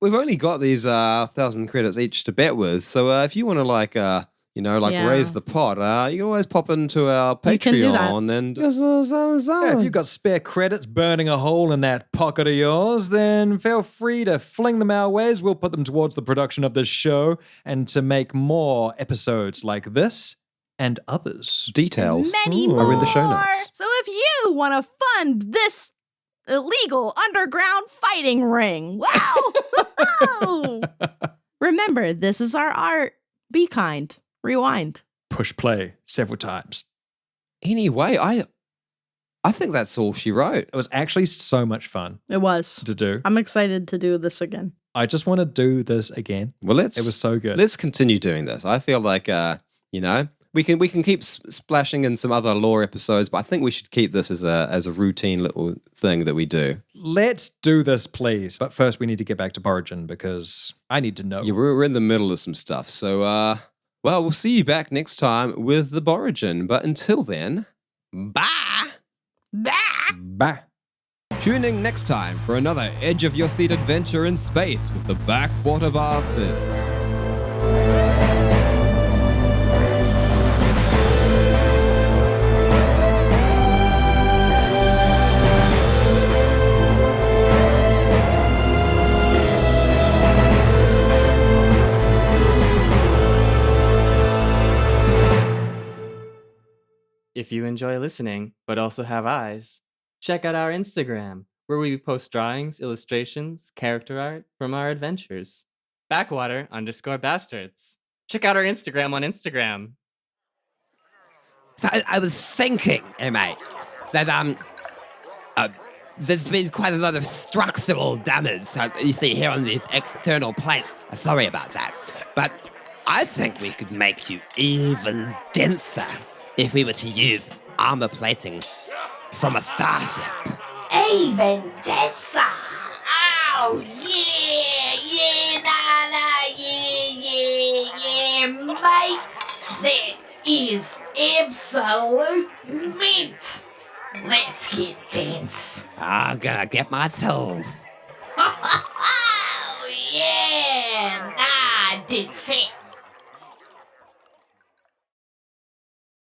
we've only got these 1,000 credits each to bet with, so if you want to Yeah. raise the pot, you can always pop into our You can do that. Patreon and Yeah, if you've got spare credits burning a hole in that pocket of yours, then feel free to fling them our ways. We'll put them towards the production of this show and to make more episodes like this and others. details Many more. are in the show notes. So if you want to fund this illegal underground fighting ring, wow. Remember, this is our art. Be kind. Rewind. Push play several times. Anyway, I I think that's all she wrote. It was actually so much fun It was. to do. I'm excited to do this again. I just want to do this again. Well, It was so good. Let's continue doing this. I feel like, we can keep splashing in some other lore episodes, but I think we should keep this as a routine little thing that we do. Let's do this, please. But first, we need to get back to Origin because I need to know. Yeah, we're in the middle of some stuff. So, well, we'll see you back next time with the Origin. But until then, bye. Bye. Tune in next time for another edge of your seat adventure in space with the Backwater Bastards. If you enjoy listening, but also have eyes, check out our Instagram, where we post drawings, illustrations, character art from our adventures. Backwater_bastards. Check out our Instagram on Instagram. I was thinking, mate, that there's been quite a lot of structural damage you see here on these external plates. Sorry about that. But I think we could make you even denser if we were to use armor plating from a starship. Even denser. Oh, yeah, mate. That is absolute mint. Let's get dense. I'm gonna get my tools. Oh, yeah. Densest.